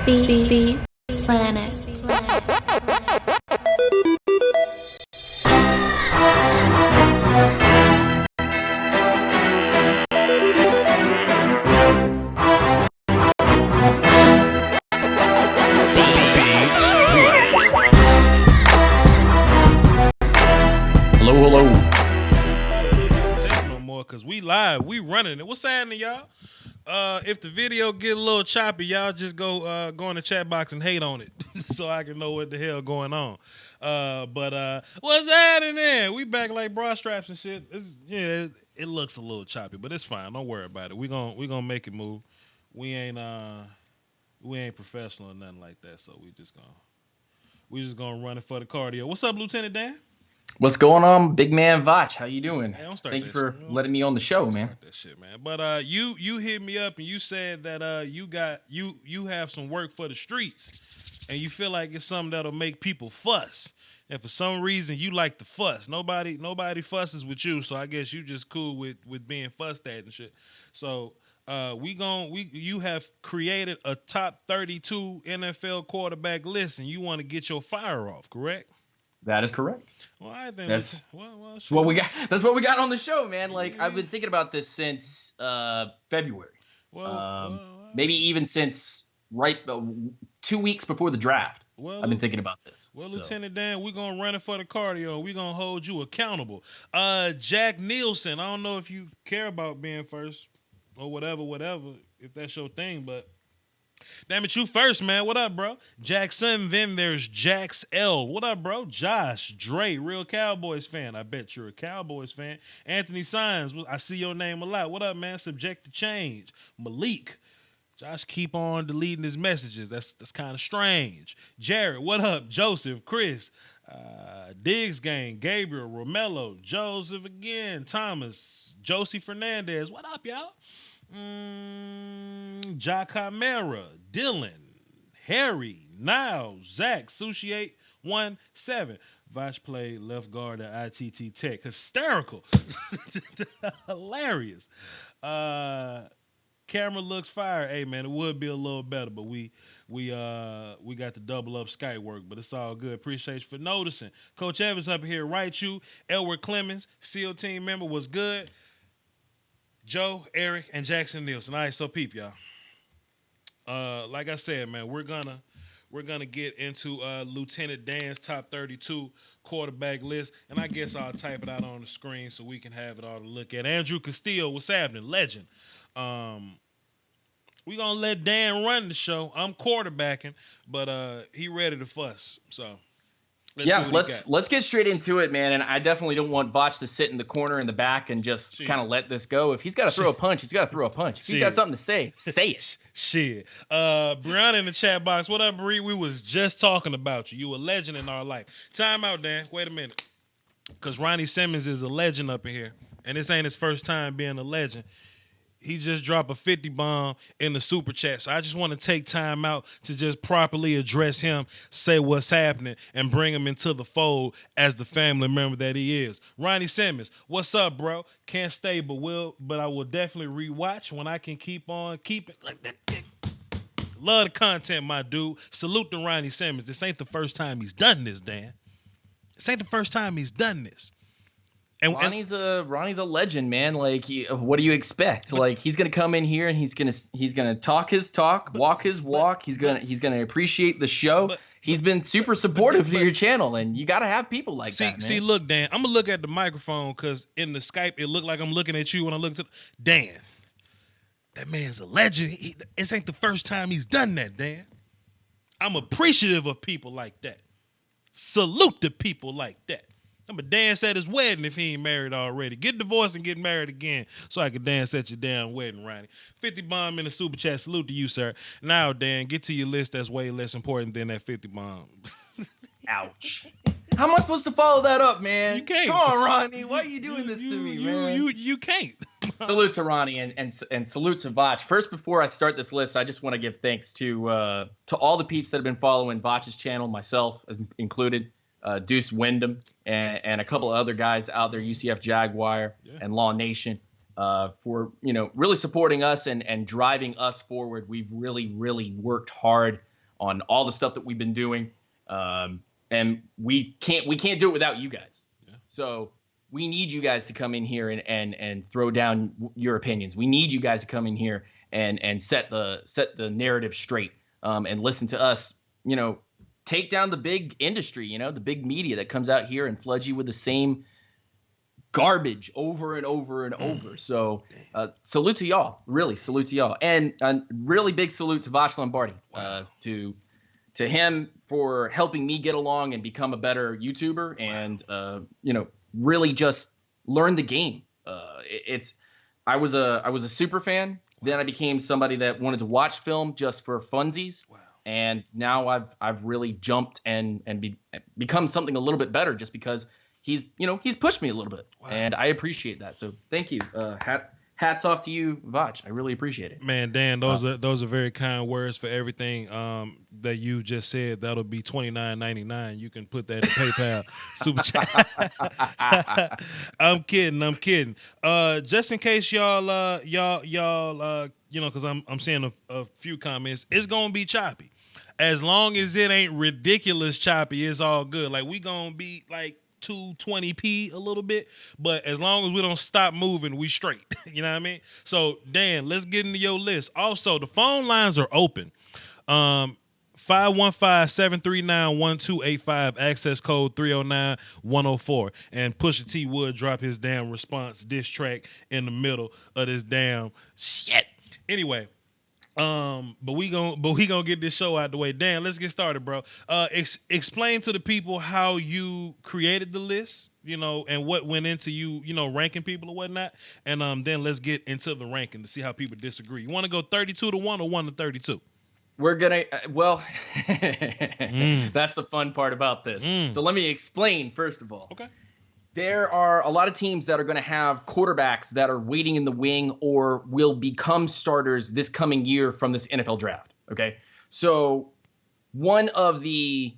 Beat Planet. Hello. Text no more because we live. We running it. What's happening, y'all? If the video get a little choppy, y'all just go in the chat box and hate on it so I can know what the hell going on. But what's happening? We back like bra straps and shit. It looks a little choppy, but it's fine. Don't worry about it. We gonna make it move. We ain't professional or nothing like that, so we just gonna run it for the cardio. What's up, Lieutenant Dan? What's going on, big man Vach? How you doing? Hey, don't start Thank you that for shit. letting me on the show, man. Start that shit, man. But you hit me up and you said that you have some work for the streets, and you feel like it's something that'll make people fuss. And for some reason, you like to fuss. Nobody fusses with you, so I guess you just cool with being fussed at and shit. So you have created a top 32 NFL quarterback list, and you want to get your fire off, correct? That is correct. Well, I think That's shit. what we got. That's what we got on the show, man. Like I've been thinking about this since February. Maybe even since 2 weeks before the draft. I've been thinking about this. Well, so. Lieutenant Dan, we're gonna run it for the cardio. We're gonna hold you accountable. Jack Nielsen. I don't know if you care about being first or whatever, if that's your thing, but damn it, you first, man. What up, bro? Jackson, then there's Jax L. What up, bro? Josh, Dre, real Cowboys fan. I bet you're a Cowboys fan. Anthony Sines, I see your name a lot. What up, man? Subject to change. Malik. Josh keep on deleting his messages. That's kind of strange. Jared, what up? Joseph, Chris, Diggs Gang, Gabriel, Romello, Joseph again, Thomas, Josie Fernandez. What up, y'all? Ja Camara, Dylan, Harry, Niles, Zach, Sushi 817. Vosh played left guard at ITT Tech. Hysterical. Hilarious. Camera looks fire. Hey man, it would be a little better, but we got to double up Skype work, but it's all good. Appreciate you for noticing. Coach Evans up here, right? You, Elwood Clemens, SEAL team member, was good. Joe, Eric, and Jackson Nielsen. All right, so peep, y'all. Like I said, man, we're gonna get into Lieutenant Dan's top 32 quarterback list, and I guess I'll type it out on the screen so we can have it all to look at. Andrew Castillo, what's happening? Legend. We're gonna let Dan run the show. I'm quarterbacking, but he ready to fuss. So let's get straight into it, man. And I definitely don't want Vach to sit in the corner in the back and just kind of let this go. If he's got to throw a punch, he's got to throw a punch. If he's got something to say it. Shit. Brianna in the chat box. What up, Bree? We was just talking about you. You a legend in our life. Time out, Dan. Wait a minute. Because Ronnie Simmons is a legend up in here. And this ain't his first time being a legend. He just dropped a 50 bomb in the super chat. So I just want to take time out to just properly address him, say what's happening, and bring him into the fold as the family member that he is. Ronnie Simmons, what's up, bro? Can't stay, but I will definitely rewatch when I can keep on keeping like that. Love the content, my dude. Salute to Ronnie Simmons. This ain't the first time he's done this, Dan. This ain't the first time he's done this. And Ronnie's a legend, man. Like, what do you expect? Like, he's gonna come in here and he's gonna talk his talk, walk his walk. He's gonna appreciate the show. He's been super supportive to your channel, and you gotta have people like that. Man. See, look, Dan. I'm gonna look at the microphone because in the Skype it looked like I'm looking at you when I look at Dan. That man's a legend. This ain't the first time he's done that, Dan. I'm appreciative of people like that. Salute to people like that. I'm a dance at his wedding if he ain't married already. Get divorced and get married again so I can dance at your damn wedding, Ronnie. 50 bomb in the super chat. Salute to you, sir. Now, Dan, get to your list that's way less important than that 50 bomb. Ouch. How am I supposed to follow that up, man? You can't. Come on, Ronnie. Why are you doing this to me, man? You can't. Salute to Ronnie and salute to Vach. First, before I start this list, I just want to give thanks to all the peeps that have been following Vach's channel, myself as included. Deuce Wyndham, and a couple of other guys out there, UCF Jaguar and Law Nation, for really supporting us and driving us forward. We've really worked hard on all the stuff that we've been doing. And we can't do it without you guys. Yeah. So we need you guys to come in here and throw down your opinions. We need you guys to come in here and set the narrative straight, and listen to us, take down the big industry, the big media that comes out here and floods you with the same garbage over and over and over. So salute to y'all, really salute to y'all. And a really big salute to Vash Lombardi, to him for helping me get along and become a better YouTuber and, really just learn the game. I was a super fan. Then I became somebody that wanted to watch film just for funsies. Wow. And now I've really jumped and become something a little bit better just because he's pushed me a little bit. Wow. And I appreciate that. So thank you. Hats off to you, Vach. I really appreciate it. Man, Dan, those are very kind words for everything that you just said. That'll be $29.99. You can put that in PayPal super chat. I'm kidding. Just in case y'all, because I'm seeing a few comments. It's gonna be choppy. As long as it ain't ridiculous choppy, it's all good. Like we gonna be like 220p a little bit, but as long as we don't stop moving, we straight. You know what I mean? So Dan, let's get into your list. Also, the phone lines are open. 515-739-1285, access code 309-104. And Pusha T would drop his damn response diss track in the middle of this damn shit. Anyway, but we gonna get this show out the way. Dan, let's get started, bro. Explain to the people how you created the list, and what went into you, ranking people or whatnot. And then let's get into the ranking to see how people disagree. You want to go 32-1 or 1-32? We're gonna that's the fun part about this. So let me explain first of all. Okay. There are a lot of teams that are going to have quarterbacks that are waiting in the wing or will become starters this coming year from this NFL draft. Okay. So one of the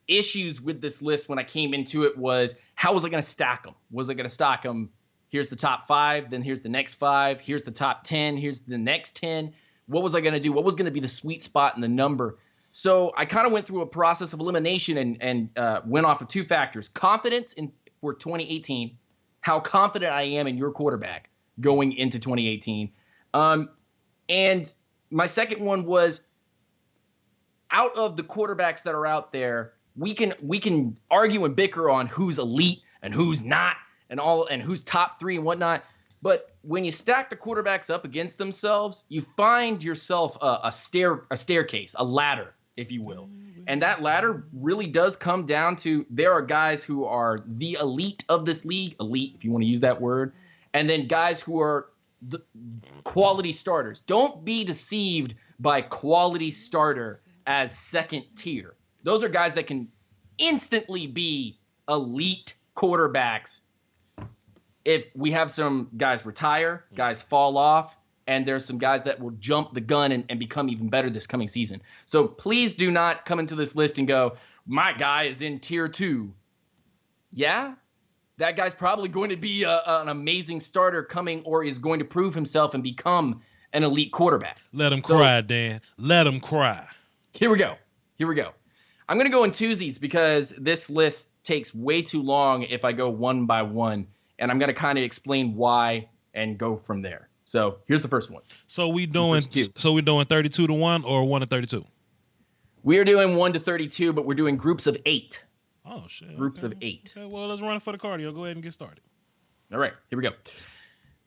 issues with this list when I came into it was, how was I going to stack them? Was I going to stack them? Here's the top 5, then here's the next 5, here's the top 10, here's the next 10. What was I going to do? What was going to be the sweet spot in the number? So I kind of went through a process of elimination and went off of 2 factors: confidence for 2018, how confident I am in your quarterback going into 2018. And my second one was, out of the quarterbacks that are out there, we can argue and bicker on who's elite and who's not and who's top 3 and whatnot. But when you stack the quarterbacks up against themselves, you find yourself a staircase, a ladder, if you will. And that ladder really does come down to, there are guys who are the elite of this league, elite if you want to use that word, and then guys who are the quality starters. Don't be deceived by quality starter as second tier. Those are guys that can instantly be elite quarterbacks if we have some guys retire, guys fall off, and there's some guys that will jump the gun and become even better this coming season. So please do not come into this list and go, my guy is in tier 2. Yeah, that guy's probably going to be an amazing starter coming, or is going to prove himself and become an elite quarterback. Let him cry, Dan. Let him cry. Here we go. I'm going to go in twosies because this list takes way too long if I go one by one. And I'm going to kind of explain why and go from there. So here's the first one. So we doing 32-1 or 1-32? We are doing 1-32, but we're doing groups of 8. Oh shit! Groups of 8. Okay, well, let's run it for the cardio. Go ahead and get started. All right, here we go.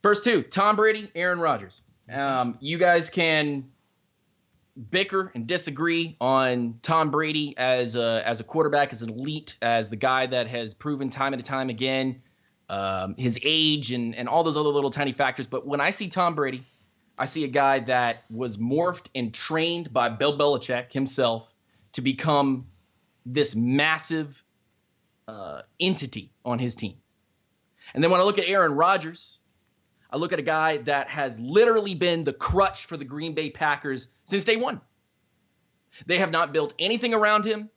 First 2: Tom Brady, Aaron Rodgers. You guys can bicker and disagree on Tom Brady as a quarterback, as an elite, as the guy that has proven time and time again. His age and all those other little tiny factors. But when I see Tom Brady, I see a guy that was morphed and trained by Bill Belichick himself to become this massive entity on his team. And then when I look at Aaron Rodgers, I look at a guy that has literally been the crutch for the Green Bay Packers since day one. They have not built anything around him.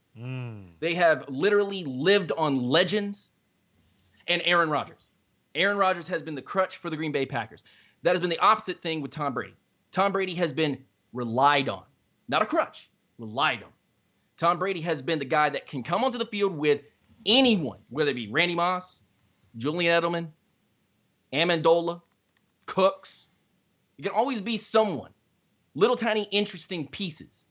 They have literally lived on legends. And Aaron Rodgers. Aaron Rodgers has been the crutch for the Green Bay Packers. That has been the opposite thing with Tom Brady. Tom Brady has been relied on. Not a crutch, relied on. Tom Brady has been the guy that can come onto the field with anyone, whether it be Randy Moss, Julian Edelman, Amendola, Cooks. It can always be someone, little tiny interesting pieces,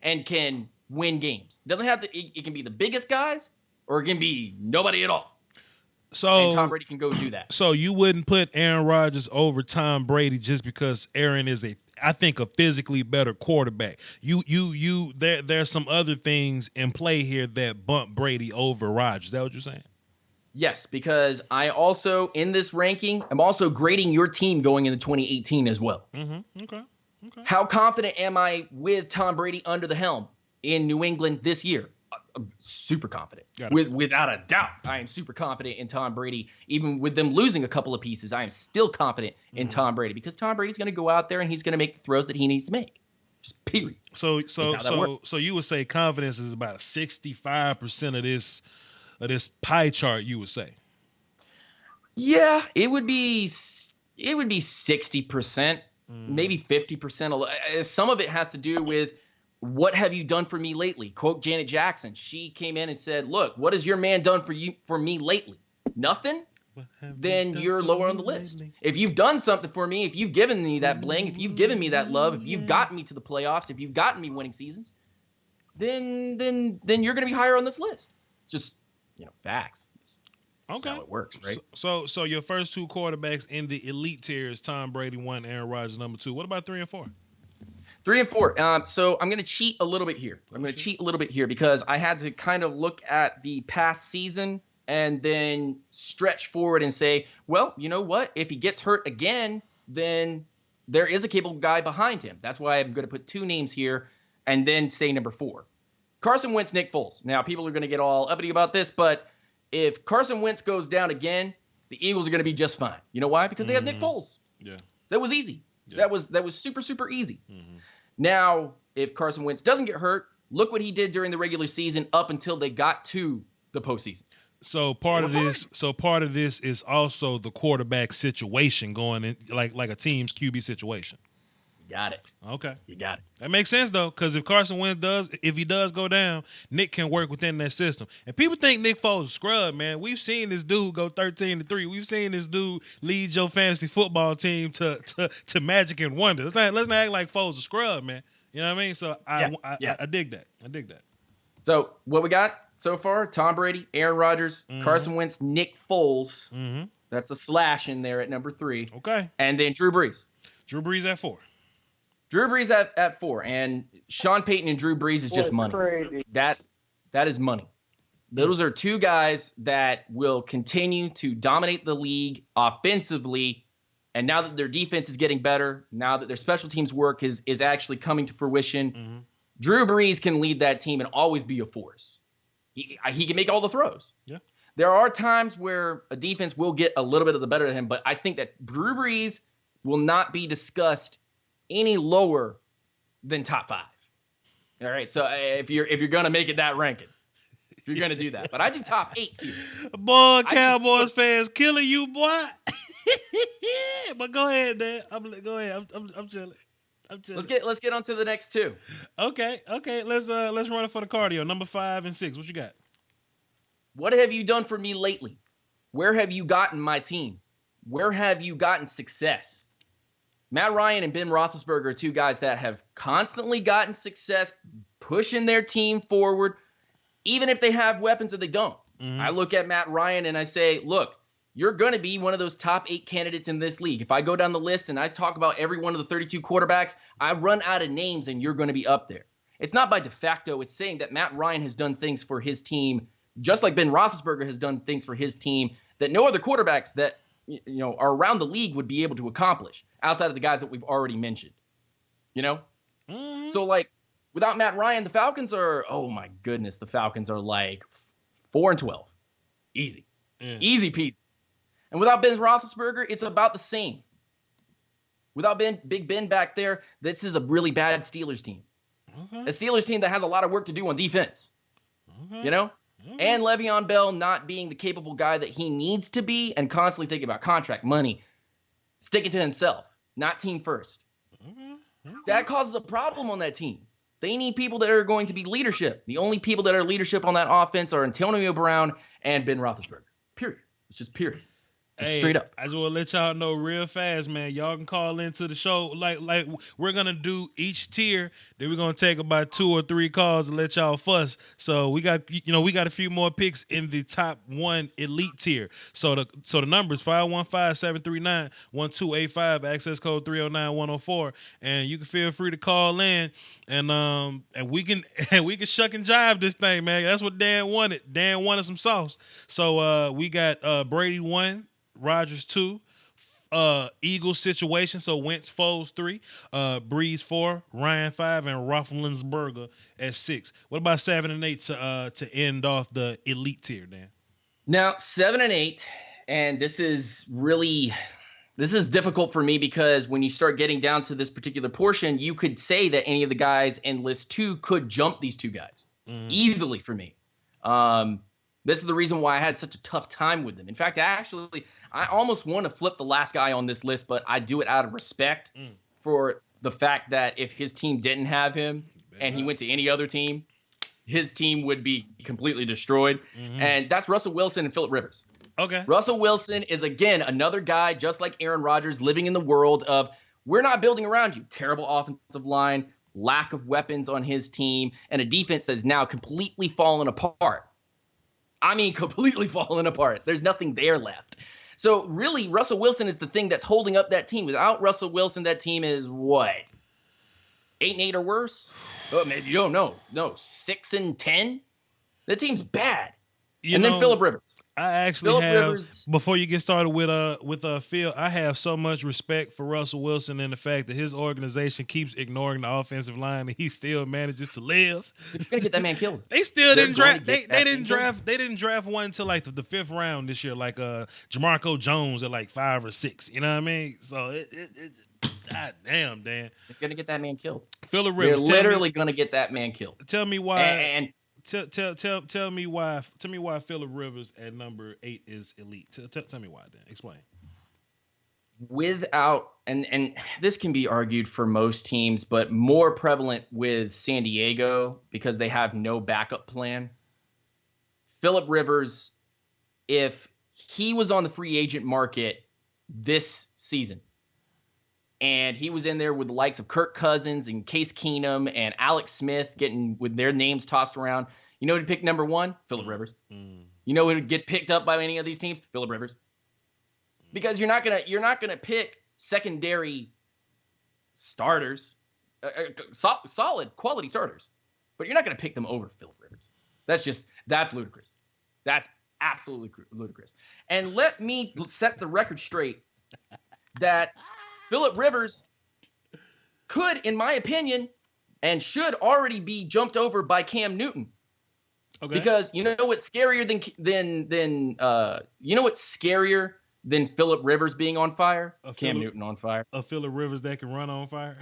and can win games. It doesn't have to. It can be the biggest guys, or it can be nobody at all. So and Tom Brady can go do that. So you wouldn't put Aaron Rodgers over Tom Brady just because Aaron is I think a physically better quarterback. There's some other things in play here that bump Brady over Rodgers. Is that what you're saying? Yes, because I also, in this ranking, I'm also grading your team going into 2018 as well. Mm-hmm. Okay. How confident am I with Tom Brady under the helm in New England this year? I'm super confident. Without a doubt, I am super confident in Tom Brady. Even with them losing a couple of pieces, I am still confident in Tom Brady because Tom Brady's going to go out there and he's going to make the throws that he needs to make. Just period. So you would say confidence is about 65% of this pie chart. You would say. Yeah, it would be 60%, maybe 50%. Some of it has to do with what have you done for me lately? Quote Janet Jackson. She came in and said, "Look, what has your man done for me lately? Nothing? Then you're lower on the list. Lately? If you've done something for me, if you've given me that bling, if you've given me that love, if you've gotten me to the playoffs, if you've gotten me winning seasons, then you're going to be higher on this list." Just, facts. That's how it works, right? So your first two quarterbacks in the elite tier is Tom Brady 1, Aaron Rodgers number 2. What about 3 and 4? 3 and 4. So I'm going to cheat a little bit here. Because I had to kind of look at the past season and then stretch forward and say, well, you know what? If he gets hurt again, then there is a capable guy behind him. That's why I'm going to put 2 names here and then say number 4. Carson Wentz, Nick Foles. Now, people are going to get all uppity about this, but if Carson Wentz goes down again, the Eagles are going to be just fine. You know why? Because they have Nick Foles. Yeah. That was easy. Yeah. That was super, super easy. Mm-hmm. Now, if Carson Wentz doesn't get hurt, look what he did during the regular season up until they got to the postseason. So part of this is also the quarterback situation going in like a team's QB situation. You got it. Okay. You got it. That makes sense though, because if Carson Wentz does go down, Nick can work within that system. And people think Nick Foles is a scrub, man. We've seen this dude go 13-3. We've seen this dude lead your fantasy football team to magic and wonder. Let's not act like Foles is a scrub, man. You know what I mean? So I dig that. I dig that. So what we got so far? Tom Brady, Aaron Rodgers, Carson Wentz, Nick Foles. Mm-hmm. That's a slash in there at number 3. Okay. And then Drew Brees. Drew Brees at 4. Drew Brees at 4, and Sean Payton and Drew Brees is just money. Crazy. That is money. Those are 2 guys that will continue to dominate the league offensively, and now that their defense is getting better, now that their special teams work is actually coming to fruition, Drew Brees can lead that team and always be a force. He can make all the throws. Yeah. There are times where a defense will get a little bit of the better of him, but I think that Drew Brees will not be discussed any lower than top 5. All right, so if you're gonna make it that ranking, if you're gonna do that, but I do top 8 here. Boy, Cowboys fans killing you, boy. But go ahead, Dan. Go ahead. I'm chilling. Let's get on to the next 2. Okay. Let's run it for the cardio. Number 5 and 6. What you got? What have you done for me lately? Where have you gotten my team? Where have you gotten success? Matt Ryan and Ben Roethlisberger are 2 guys that have constantly gotten success, pushing their team forward, even if they have weapons or they don't. Mm-hmm. I look at Matt Ryan and I say, look, you're going to be one of those top 8 candidates in this league. If I go down the list and I talk about every one of the 32 quarterbacks, I run out of names and you're going to be up there. It's not by de facto. It's saying that Matt Ryan has done things for his team, just like Ben Roethlisberger has done things for his team that no other quarterbacks that are around the league would be able to accomplish outside of the guys that we've already mentioned. So like without Matt Ryan, the Falcons are, oh my goodness, the Falcons are like 4-12. Easy. Yeah. Easy peasy. And without Ben Roethlisberger, it's about the same. Without Big Ben back there, this is a really bad Steelers team. Okay. A Steelers team that has a lot of work to do on defense. Okay. And Le'Veon Bell not being the capable guy that he needs to be and constantly thinking about contract, money, sticking to himself, not team first. That causes a problem on that team. They need people that are going to be leadership. The only people that are leadership on that offense are Antonio Brown and Ben Roethlisberger. Period. It's just period. Hey, straight up. I just want to let y'all know real fast, man. Y'all can call into the show. Like we're gonna do each tier. Then we're gonna take about 2 or 3 calls and let y'all fuss. So we got a few more picks in the top 1 elite tier. So the number is 515-739-1285. Access code 309-104. And you can feel free to call in and we can shuck and jive this thing, man. That's what Dan wanted. Dan wanted some sauce. So we got Brady 1. Rodgers 2, Eagles situation. So Wentz, Foles 3, Breeze 4, Ryan 5, and Roethlisberger at 6. What about 7 and 8 to end off the elite tier, Dan? Now 7 and 8, and this is difficult for me because when you start getting down to this particular portion, you could say that any of the guys in list 2 could jump these 2 guys easily for me. This is the reason why I had such a tough time with them. In fact, I almost want to flip the last guy on this list, but I do it out of respect for the fact that if his team didn't have him and he went to any other team, his team would be completely destroyed. And that's Russell Wilson and Phillip Rivers. Okay. Russell Wilson is, again, another guy just like Aaron Rodgers living in the world of we're not building around you. Terrible offensive line, lack of weapons on his team, and a defense that is now completely fallen apart. I mean, completely fallen apart. There's nothing there left. So really, Russell Wilson is the thing that's holding up that team. Without Russell Wilson, that team is what? 8-8 or worse? Oh, maybe you don't know. No, 6-10. That team's bad. Then Phillip Rivers. I actually before you get started with Phil, I have so much respect for Russell Wilson and the fact that his organization keeps ignoring the offensive line and he still manages to live. You're gonna get that man killed. They still didn't draft. They didn't draft one until like the 5th round this year, like Jamarco Jones at like 5 or 6. You know what I mean? So God damn, Dan. They're gonna get that man killed. Phillip Rivers. They're literally gonna get that man killed. Tell me why. And Tell me why. Tell me why Phillip Rivers at number 8 is elite. Tell me why. Dan, explain. Without and this can be argued for most teams, but more prevalent with San Diego because they have no backup plan. Phillip Rivers, if he was on the free agent market this season, and he was in there with the likes of Kirk Cousins and Case Keenum and Alex Smith getting with their names tossed around. You know who'd pick number 1? Phillip Rivers. You know who'd get picked up by any of these teams? Phillip Rivers. Because you're not gonna pick secondary starters, solid quality starters, but you're not gonna pick them over Phillip Rivers. That's ludicrous. That's absolutely ludicrous. And let me set the record straight that Phillip Rivers could, in my opinion, and should already be jumped over by Cam Newton. Okay. Because you know what's scarier than Phillip Rivers being on fire? Cam Newton on fire. A Phillip Rivers that can run on fire.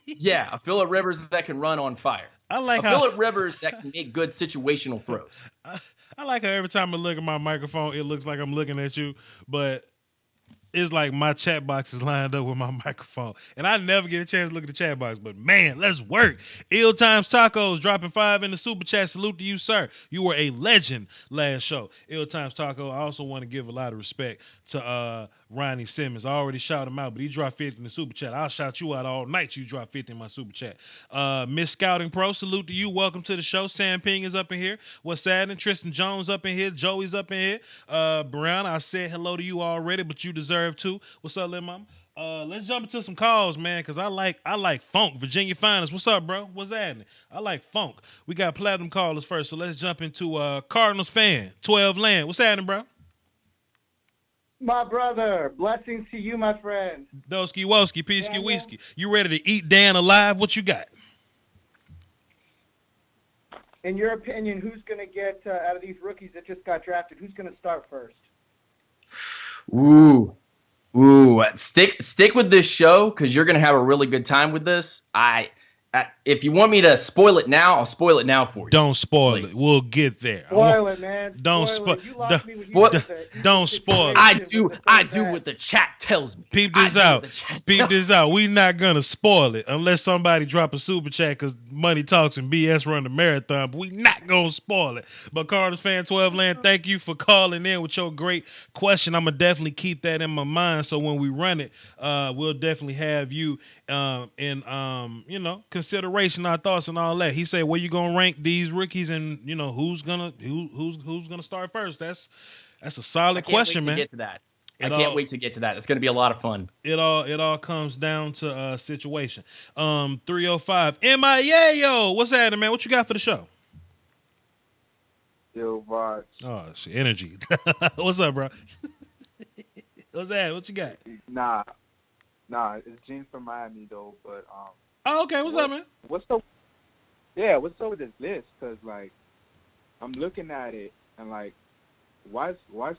Yeah, a Phillip Rivers that can run on fire. I like Phillip Rivers that can make good situational throws. I like how every time I look at my microphone, it looks like I'm looking at you, but it's like my chat box is lined up with my microphone. And I never get a chance to look at the chat box. But, man, let's work. Ill Times Tacos dropping 5 in the super chat. Salute to you, sir. You were a legend last show. Ill Times Taco. I also want to give a lot of respect to Ronnie Simmons. I already shouted him out, but he dropped 50 in the super chat. I'll shout you out all night. You dropped 50 in my super chat. Miss Scouting Pro, salute to you. Welcome to the show. Sam Ping is up in here. What's happening? Tristan Jones up in here. Joey's up in here. Brown, I said hello to you already, but you deserve to. What's up, little mama? Let's jump into some calls, man, because I like funk. Virginia Finest. What's up, bro? What's happening? I like funk. We got platinum callers first, so let's jump into Cardinals fan, 12 Land. What's happening, bro? My brother, blessings to you, my friend. Doski Woski, Peasky Whiskey. You ready to eat Dan alive? What you got? In your opinion, who's going to get, out of these rookies that just got drafted, who's going to start first? Ooh, stick with this show because you're going to have a really good time with this. If you want me to spoil it now, I'll spoil it now for you. Don't spoil Please. it. We'll get there. Spoil it, man. Don't Spoil it. spo- You lost don't- me when you what- said that. don't spoil it. I do what the chat tells me. Peep I this do what out. the chat Peep tells me. this out. We not gonna spoil it unless somebody drop a super chat because Money Talks and BS run the marathon. But we not gonna spoil it. But Carter's Fan 12 Land, thank you for calling in with your great question. I'm gonna definitely keep that in my mind. So when we run it, we'll definitely have you in consideration, our thoughts and all that. He said, "Where you gonna rank these rookies, and who's gonna start first?" That's a solid question, man. Get to that. I It can't all- wait to get to that. It's going to be a lot of fun. It all comes down to situation. 305 MIA, yo, what's happening, man? What you got for the show? Yo, Voch. Oh, shit, energy. What's up, bro? What's that? What you got? Nah, it's Gene from Miami though. But Oh, okay. What's up, man? what's up? Yeah, what's up with this list? Cause like, I'm looking at it and like, why is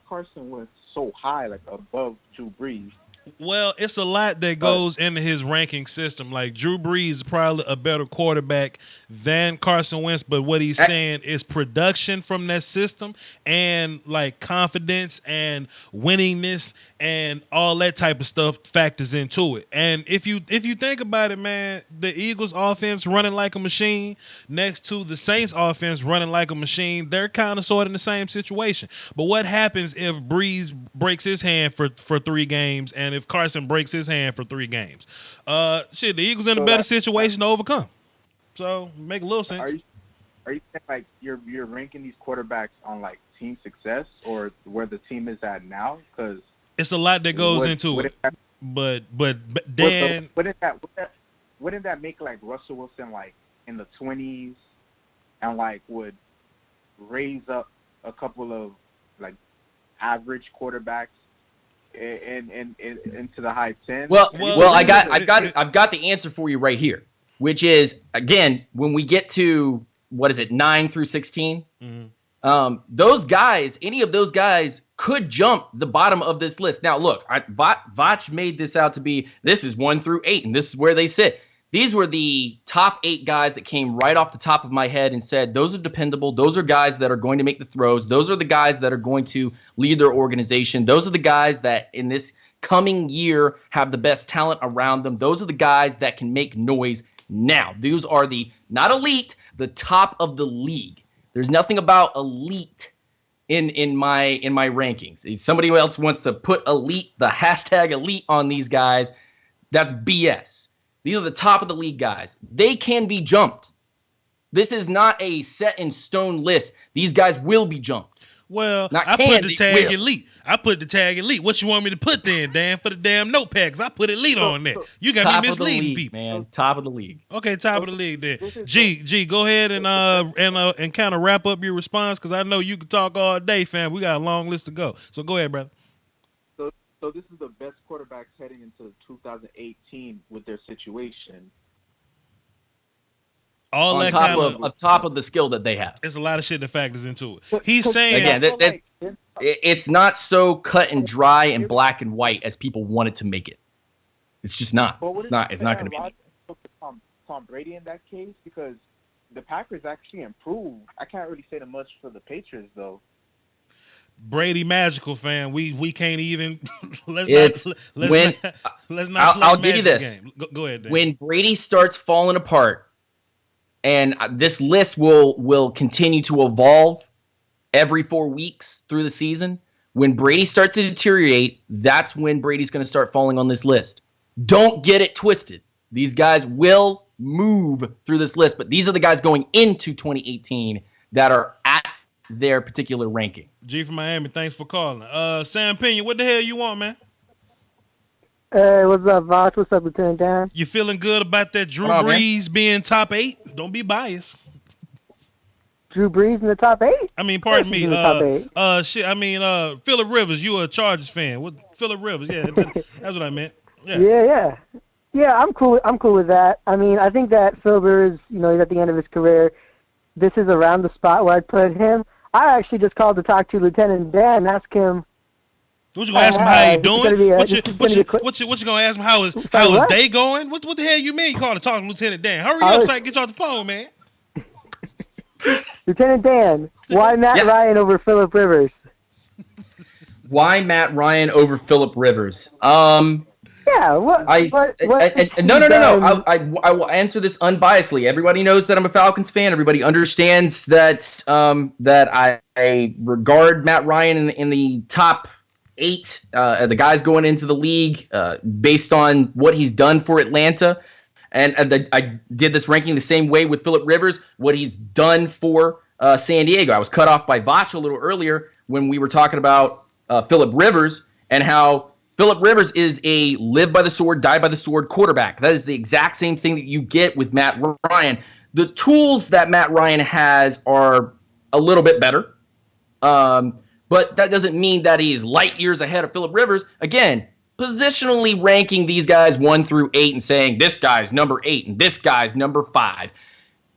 Carson Wentz so high, like above Drew Brees? Well, it's a lot that goes into his ranking system. Like Drew Brees is probably a better quarterback than Carson Wentz, but what he's saying is production from that system and like confidence and winningness and all that type of stuff factors into it. And if you think about it, man, the Eagles offense running like a machine next to the Saints offense running like a machine, they're kind of sort of in the same situation. But what happens if Brees breaks his hand for 3 games and if Carson breaks his hand for 3 games? The Eagles in a better situation to overcome. So make a little sense. Are you saying like you're ranking these quarterbacks on like team success or where the team is at now? Because It's a lot that goes into it. But Dan, wouldn't that make like Russell Wilson like in the 20s and like would raise up a couple of like average quarterbacks into the high 10s? Well, I've got the answer for you right here, which is again when we get to 9 through 16. Mm-hmm. Those guys, any of those guys could jump the bottom of this list. Now, look, Voch made this out to be this is 1 through 8, and this is where they sit. These were the top 8 guys that came right off the top of my head and said, those are dependable. Those are guys that are going to make the throws. Those are the guys that are going to lead their organization. Those are the guys that in this coming year have the best talent around them. Those are the guys that can make noise now. Those are the, not elite, the top of the league. There's nothing about elite in my rankings. If somebody else wants to put elite, the hashtag elite on these guys, that's BS. These are the top of the league guys. They can be jumped. This is not a set in stone list. These guys will be jumped. well, Not I can, put the they tag will. elite. I put the tag elite. What you want me to put then, Dan, for the damn notepad? Because I put elite on there. You got Top me of the misleading league, people. man. Top of the league. Okay, top of the league then. G, go ahead and kind of wrap up your response because I know you can talk all day, fam. We got a long list to go. So go ahead, brother. So this is the best quarterbacks heading into 2018 with their situation. All On that top kind of top of the skill that they have. There's a lot of shit that factors into it. He's saying Again, it's not so cut and dry and black and white as people want it to make it. It's just not. It's not going to be. Tom Brady in that case because the Packers actually improved. I can't really say that much for the Patriots though. Brady magical, fam. We can't even let's It's not when- let's not play I'll give you magic this. game. Go ahead, Dan. When Brady starts falling apart, and this list will continue to evolve every 4 weeks through the season. When Brady starts to deteriorate, that's when Brady's going to start falling on this list. Don't get it twisted. These guys will move through this list, but these are the guys going into 2018 that are at their particular ranking. G from Miami, thanks for calling. Sam Pena, what the hell you want, man? Hey, what's up, Voch? What's up, Lieutenant Dan? You feeling good about that Drew Come on, man. Brees being top 8? Don't be biased. Drew Brees in the top 8? I mean, pardon me. He's in the top 8. I mean, Phillip Rivers. You a Chargers fan? What Phillip Rivers? Yeah, that's what I meant. Yeah. Yeah, I'm cool. I'm cool with that. I mean, I think that Phil Rivers, he's at the end of his career. This is around the spot where I'd put him. I actually just called to talk to Lieutenant Dan and ask him What you gonna ask him how he This is doing? gonna be a- What you this is gonna be a quick- what you gonna ask him how his what? day going? What the hell you mean? You calling to talk to Lieutenant Dan? Hurry I up, was- so I can get you off the phone, man. Lieutenant Dan, why Matt Yeah. Ryan over Phillip Rivers? Why Matt Ryan over Phillip Rivers? Yeah, what? No. done- I will answer this unbiasedly. Everybody knows that I'm a Falcons fan. Everybody understands that that I regard Matt Ryan in the top 8, the guys going into the league based on what he's done for Atlanta. And I did this ranking the same way with Phillip Rivers, what he's done for San Diego. I was cut off by Vach a little earlier when we were talking about Phillip Rivers and how Phillip Rivers is a live by the sword, die by the sword quarterback. That is the exact same thing that you get with Matt Ryan. The tools that Matt Ryan has are a little bit better, but that doesn't mean that he's light years ahead of Phillip Rivers. Again, positionally ranking these guys 1 through 8 and saying this guy's number 8 and this guy's number 5.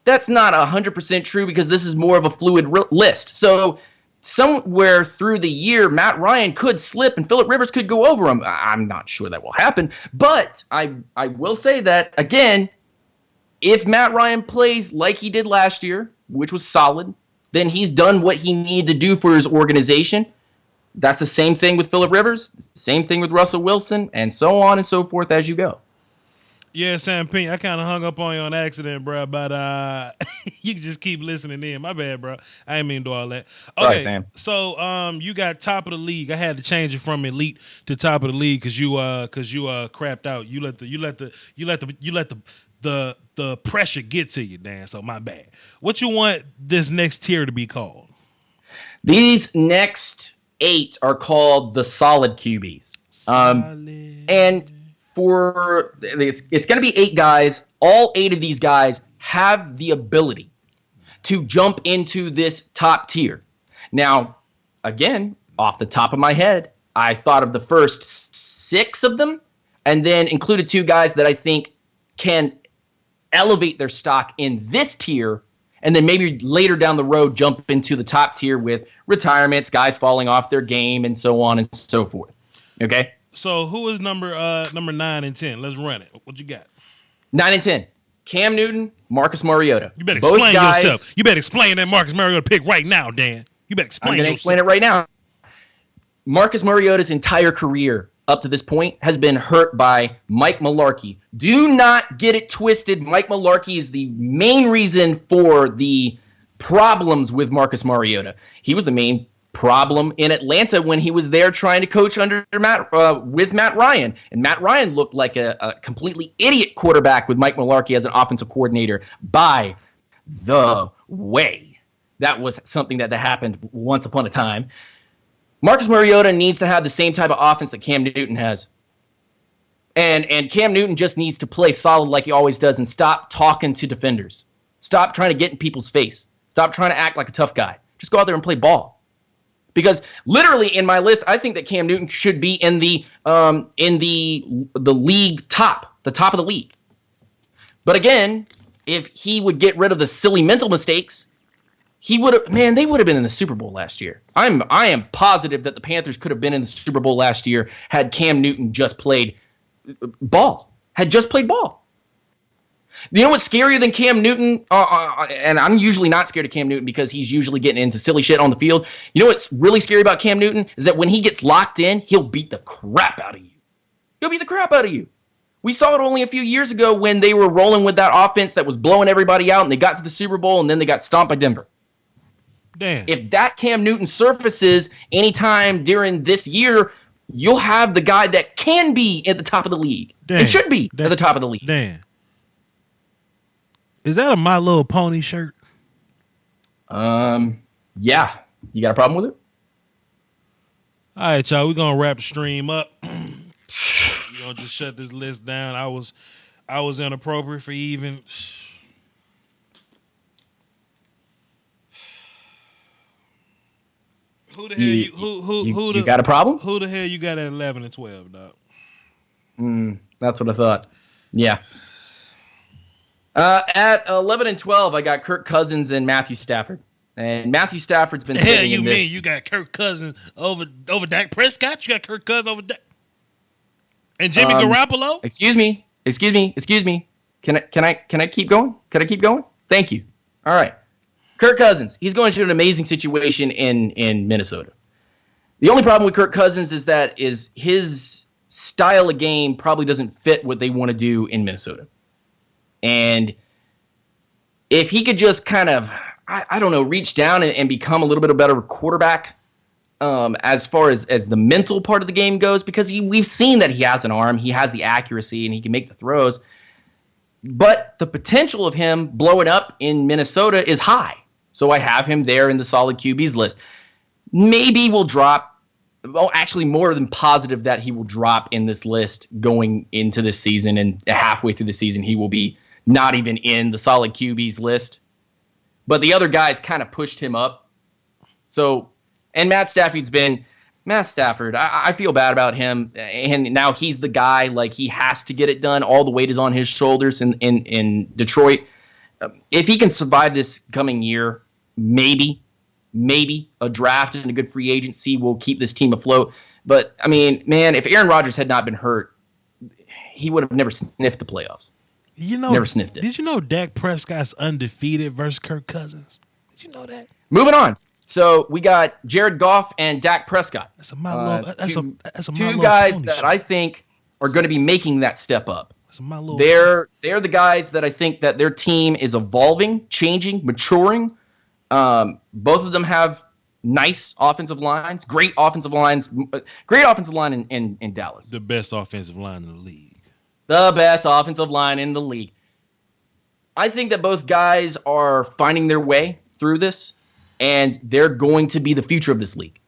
That's not 100% true because this is more of a fluid list. So somewhere through the year, Matt Ryan could slip and Phillip Rivers could go over him. I'm not sure that will happen, but I will say that, again, if Matt Ryan plays like he did last year, which was solid, then he's done what he needed to do for his organization. That's the same thing with Phillip Rivers, same thing with Russell Wilson, and so on and so forth as you go. Yeah, Sam Pink, I kind of hung up on you on accident, bro, but you can just keep listening in. My bad, bro. I ain't mean to do all that. Okay, Sorry, Sam. So you got top of the league. I had to change it from elite to top of the league because you crapped out. You let the pressure get to you, Dan. So my bad. What you want this next tier to be called? These next 8 are called the solid QBs. And for it's going to be 8 guys. All 8 of these guys have the ability to jump into this top tier. Now, again, off the top of my head, I thought of the first 6 of them and then included 2 guys that I think can elevate their stock in this tier and then maybe later down the road jump into the top tier with retirements, guys falling off their game, and so on and so forth. Okay? So who is number 9 and 10? Let's run it. What you got? 9 and 10. Cam Newton, Marcus Mariota. You better Both explain guys, yourself. You better explain that Marcus Mariota pick right now, Dan. You better I'm explain going to yourself. explain it right now. Marcus Mariota's entire career up to this point has been hurt by Mike Mularkey. Do not get it twisted. Mike Mularkey is the main reason for the problems with Marcus Mariota. He was the main problem in Atlanta when he was there trying to coach under with Matt Ryan. And Matt Ryan looked like a completely idiot quarterback with Mike Mularkey as an offensive coordinator. By the way, that was something that happened once upon a time. Marcus Mariota needs to have the same type of offense that Cam Newton has. And Cam Newton just needs to play solid like he always does and stop talking to defenders. Stop trying to get in people's face. Stop trying to act like a tough guy. Just go out there and play ball. Because literally in my list, I think that Cam Newton should be in the league top, the top of the league. But again, if he would get rid of the silly mental mistakes, they would have been in the Super Bowl last year. I am positive that the Panthers could have been in the Super Bowl last year had Cam Newton just played ball. You know what's scarier than Cam Newton? And I'm usually not scared of Cam Newton because he's usually getting into silly shit on the field. You know what's really scary about Cam Newton is that when he gets locked in, he'll beat the crap out of you. We saw it only a few years ago when they were rolling with that offense that was blowing everybody out and they got to the Super Bowl and then they got stomped by Denver. Damn. If that Cam Newton surfaces anytime during this year, you'll have the guy that can be at the top of the league. Dan, It should be at the top of the league. Dan. Is that a My Little Pony shirt? Yeah. You got a problem with it? All right, y'all. We're gonna wrap the stream up. We're gonna just shut this list down. I was inappropriate for even. Who the hell You got a problem? Who the hell you got at 11 and 12, dog? That's what I thought. Yeah. At 11 and 12, I got Kirk Cousins and Matthew Stafford. And Matthew Stafford's been The hell sitting you in mean? this. You got Kirk Cousins over Dak Prescott? You got Kirk Cousins over Dak and Jimmy Garoppolo? Excuse me. Can I keep going? Can I keep going? Thank you. All right. Kirk Cousins. He's going through an amazing situation in Minnesota. The only problem with Kirk Cousins is that his style of game probably doesn't fit what they want to do in Minnesota. And if he could just kind of, I don't know, reach down and become a little bit of a better quarterback as far as the mental part of the game goes, because we've seen that he has an arm, he has the accuracy, and he can make the throws. But the potential of him blowing up in Minnesota is high. So I have him there in the solid QBs list. Maybe we'll drop, well, actually more than positive that he will drop in this list going into this season, and halfway through the season he will be not even in the solid QBs list. But the other guys kind of pushed him up. So, and Matt Stafford, I feel bad about him, and now he's the guy, like he has to get it done. All the weight is on his shoulders in Detroit. If he can survive this coming year, maybe a draft and a good free agency will keep this team afloat. But, I mean, man, if Aaron Rodgers had not been hurt, he would have never sniffed the playoffs. Never sniffed it. Did you know Dak Prescott's undefeated versus Kirk Cousins? Did you know that? Moving on. So we got Jared Goff and Dak Prescott. That's a My Little two guys Pony that shit. I think are going to be making that step up. That's a My Little They're the guys that I think that their team is evolving, changing, maturing. Both of them have nice offensive lines, great offensive line in Dallas. the best offensive line in the league. The best offensive line in the league. I think that both guys are finding their way through this, and they're going to be the future of this league.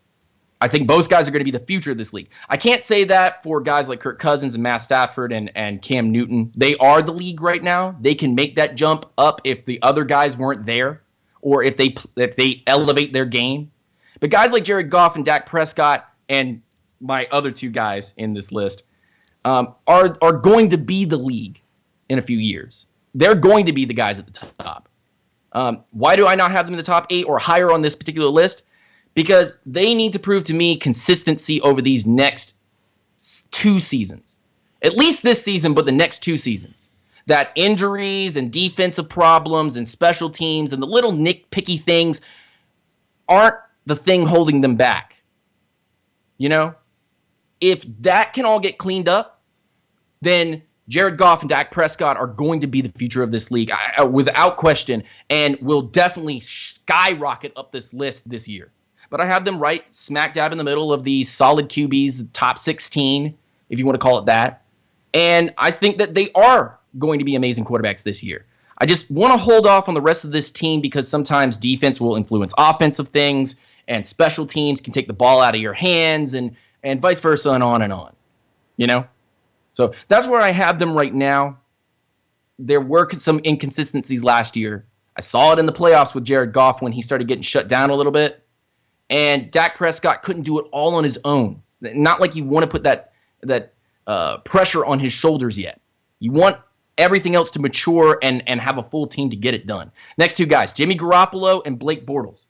I think both guys are going to be the future of this league. I can't say that for guys like Kirk Cousins and Matt Stafford and Cam Newton. They are the league right now. They can make that jump up if the other guys weren't there, or if they elevate their game. But guys like Jared Goff and Dak Prescott and my other two guys in this list are going to be the league in a few years. They're going to be the guys at the top. Why do I not have them in the top 8 or higher on this particular list? Because they need to prove to me consistency over these next 2 seasons. At least this season, but the next 2 seasons. That injuries and defensive problems and special teams and the little nitpicky things aren't the thing holding them back. You know? If that can all get cleaned up, then Jared Goff and Dak Prescott are going to be the future of this league without question, and will definitely skyrocket up this list this year. But I have them right smack dab in the middle of the solid QBs, top 16, if you want to call it that. And I think that they are going to be amazing quarterbacks this year. I just want to hold off on the rest of this team because sometimes defense will influence offensive things, and special teams can take the ball out of your hands, and vice versa, and on and on. You know? So that's where I have them right now. There were some inconsistencies last year. I saw it in the playoffs with Jared Goff when he started getting shut down a little bit. And Dak Prescott couldn't do it all on his own. Not like you want to put that pressure on his shoulders yet. You want everything else to mature and have a full team to get it done. Next 2 guys, Jimmy Garoppolo and Blake Bortles.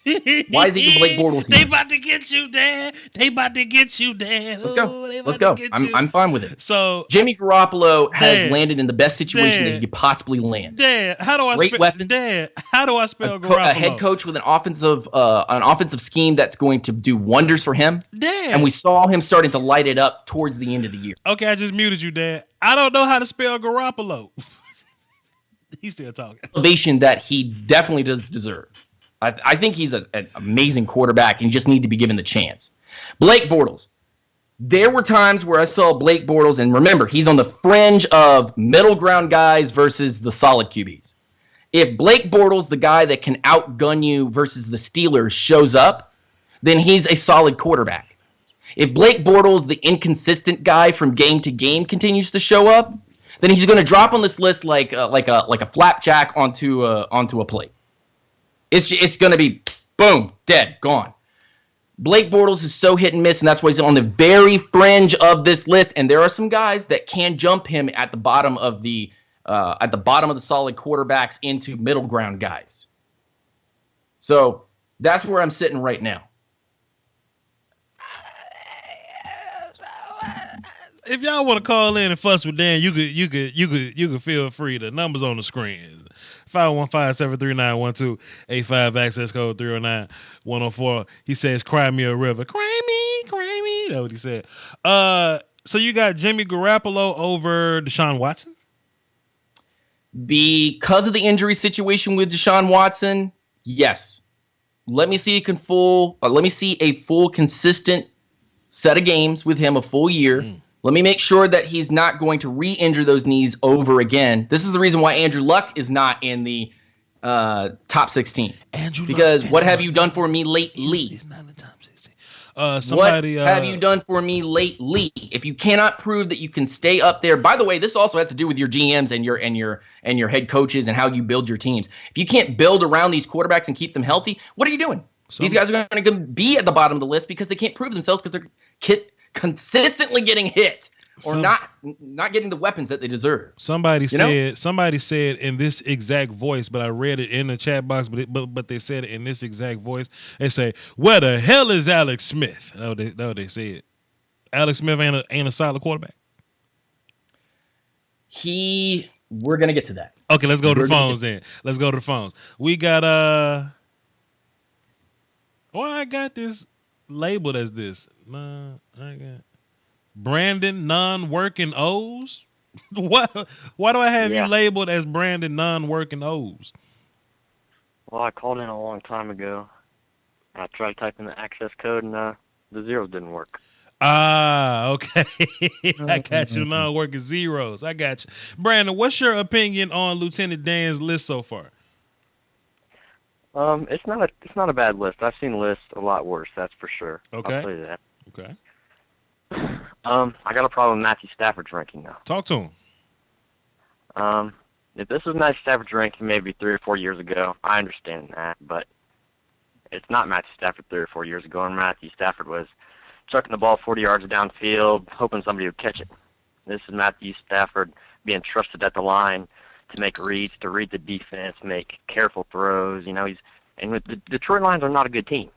Why is it Blake Bortles here? They about to get you, Dad. They about to get you, Dad. Let's go. Ooh, Let's go. I'm fine with it. So Jimmy Garoppolo has Dad, landed in the best situation that Dad, he could possibly land. Dad, how do I Great spell weapons. Dad, how do I spell A Garoppolo? head coach with an offensive scheme that's going to do wonders for him. Dad. And we saw him starting to light it up towards the end of the year. Okay, I just muted you, Dad. I don't know how to spell Garoppolo. He's still talking. Elevation that he definitely does deserve. I think he's an amazing quarterback and just need to be given the chance. Blake Bortles. There were times where I saw Blake Bortles, and remember, he's on the fringe of middle ground guys versus the solid QBs. If Blake Bortles, the guy that can outgun you versus the Steelers, shows up, then he's a solid quarterback. If Blake Bortles, the inconsistent guy from game to game, continues to show up, then he's going to drop on this list like a flapjack onto a plate. It's going to be, boom, dead, gone. Blake Bortles is so hit and miss, and that's why he's on the very fringe of this list. And there are some guys that can jump him at the bottom of the solid quarterbacks into middle ground guys. So that's where I'm sitting right now. If y'all want to call in and fuss with Dan, you could feel free. The numbers on the screen. 515-739-1285, access code 309-104. He says, cry me a river. Cry me. That's what he said. So you got Jimmy Garoppolo over Deshaun Watson? Because of the injury situation with Deshaun Watson, yes. Let me see a full consistent set of games with him, a full year. Let me make sure that he's not going to re-injure those knees over again. This is the reason why Andrew Luck is not in the top 16. Because what have you done for me lately? He's not in the top 16. Somebody, what have you done for me lately? If you cannot prove that you can stay up there, by the way, this also has to do with your GMs and your head coaches and how you build your teams. If you can't build around these quarterbacks and keep them healthy, what are you doing? These guys are going to be at the bottom of the list because they can't prove themselves because they're consistently getting hit or not getting the weapons that they deserve. Somebody said in this exact voice, but I read it in the chat box, but they said it in this exact voice. They say, "Where the hell is Alex Smith?" That's what they said. Alex Smith ain't a solid quarterback. We're gonna get to that. Okay, let's go to the phones then. Let's go to the phones. We got I got this labeled as this. I got Brandon non-working O's. Why do I have you labeled as Brandon non-working O's? Well, I called in a long time ago. I tried typing the access code and the zeros didn't work. Ah, okay. I got you non-working zeros. I got you. Brandon, what's your opinion on Lieutenant Dan's list so far? It's not a bad list. I've seen lists a lot worse, that's for sure. Okay. I'll tell you that. Okay. I got a problem with Matthew Stafford's ranking now. Talk to him. If this was Matthew Stafford's ranking maybe 3 or 4 years ago, I understand that, but it's not Matthew Stafford 3 or 4 years ago, and Matthew Stafford was chucking the ball 40 yards downfield, hoping somebody would catch it. This is Matthew Stafford being trusted at the line to make reads, to read the defense, make careful throws. You know, the Detroit Lions are not a good team.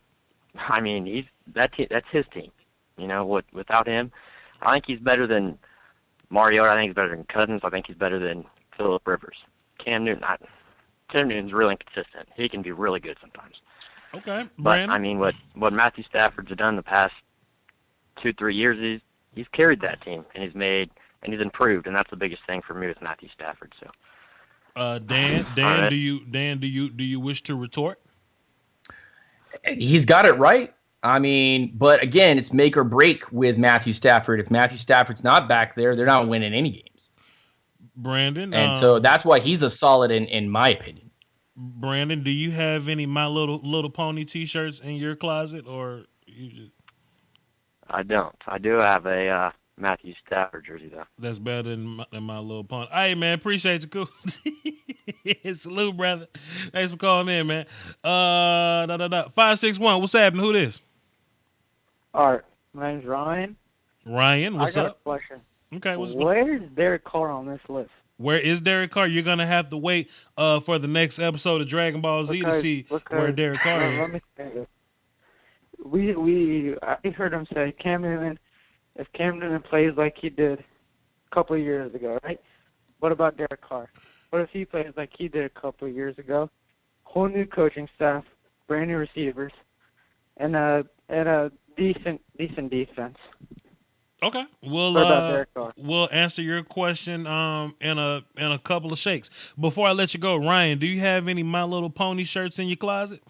I mean, that's his team. You know, without him, I think he's better than Mariota. I think he's better than Cousins. I think he's better than Phillip Rivers. Cam Newton's really inconsistent. He can be really good sometimes. Okay, Brandon. But I mean, what Matthew Stafford's done the past 2-3 years, he's carried that team and he's improved, and that's the biggest thing for me with Matthew Stafford. So, Dan, right. do you wish to retort? He's got it right. I mean, but again, it's make or break with Matthew Stafford. If Matthew Stafford's not back there, they're not winning any games. Brandon, and so that's why he's a solid in my opinion. Brandon, do you have any My Little Pony T-shirts in your closet, or you just? I don't. I do have a Matthew Stafford jersey though. That's better than My Little Pony. Hey man, appreciate you, cool. Salute, brother. Thanks for calling in, man. 561. What's happening? Who this? All right, my name's Ryan. Ryan, what's up? I got a question. Okay, where is Derek Carr on this list? Where is Derek Carr? You're gonna have to wait for the next episode of Dragon Ball Z to see where Derek Carr is. Let me say this. I heard him say Cam Newton. If Cam Newton plays like he did a couple of years ago, right? What about Derek Carr? What if he plays like he did a couple of years ago? Whole new coaching staff, brand new receivers, and a decent defense. Okay, we'll answer your question in a couple of shakes. Before I let you go, Ryan, do you have any My Little Pony shirts in your closet?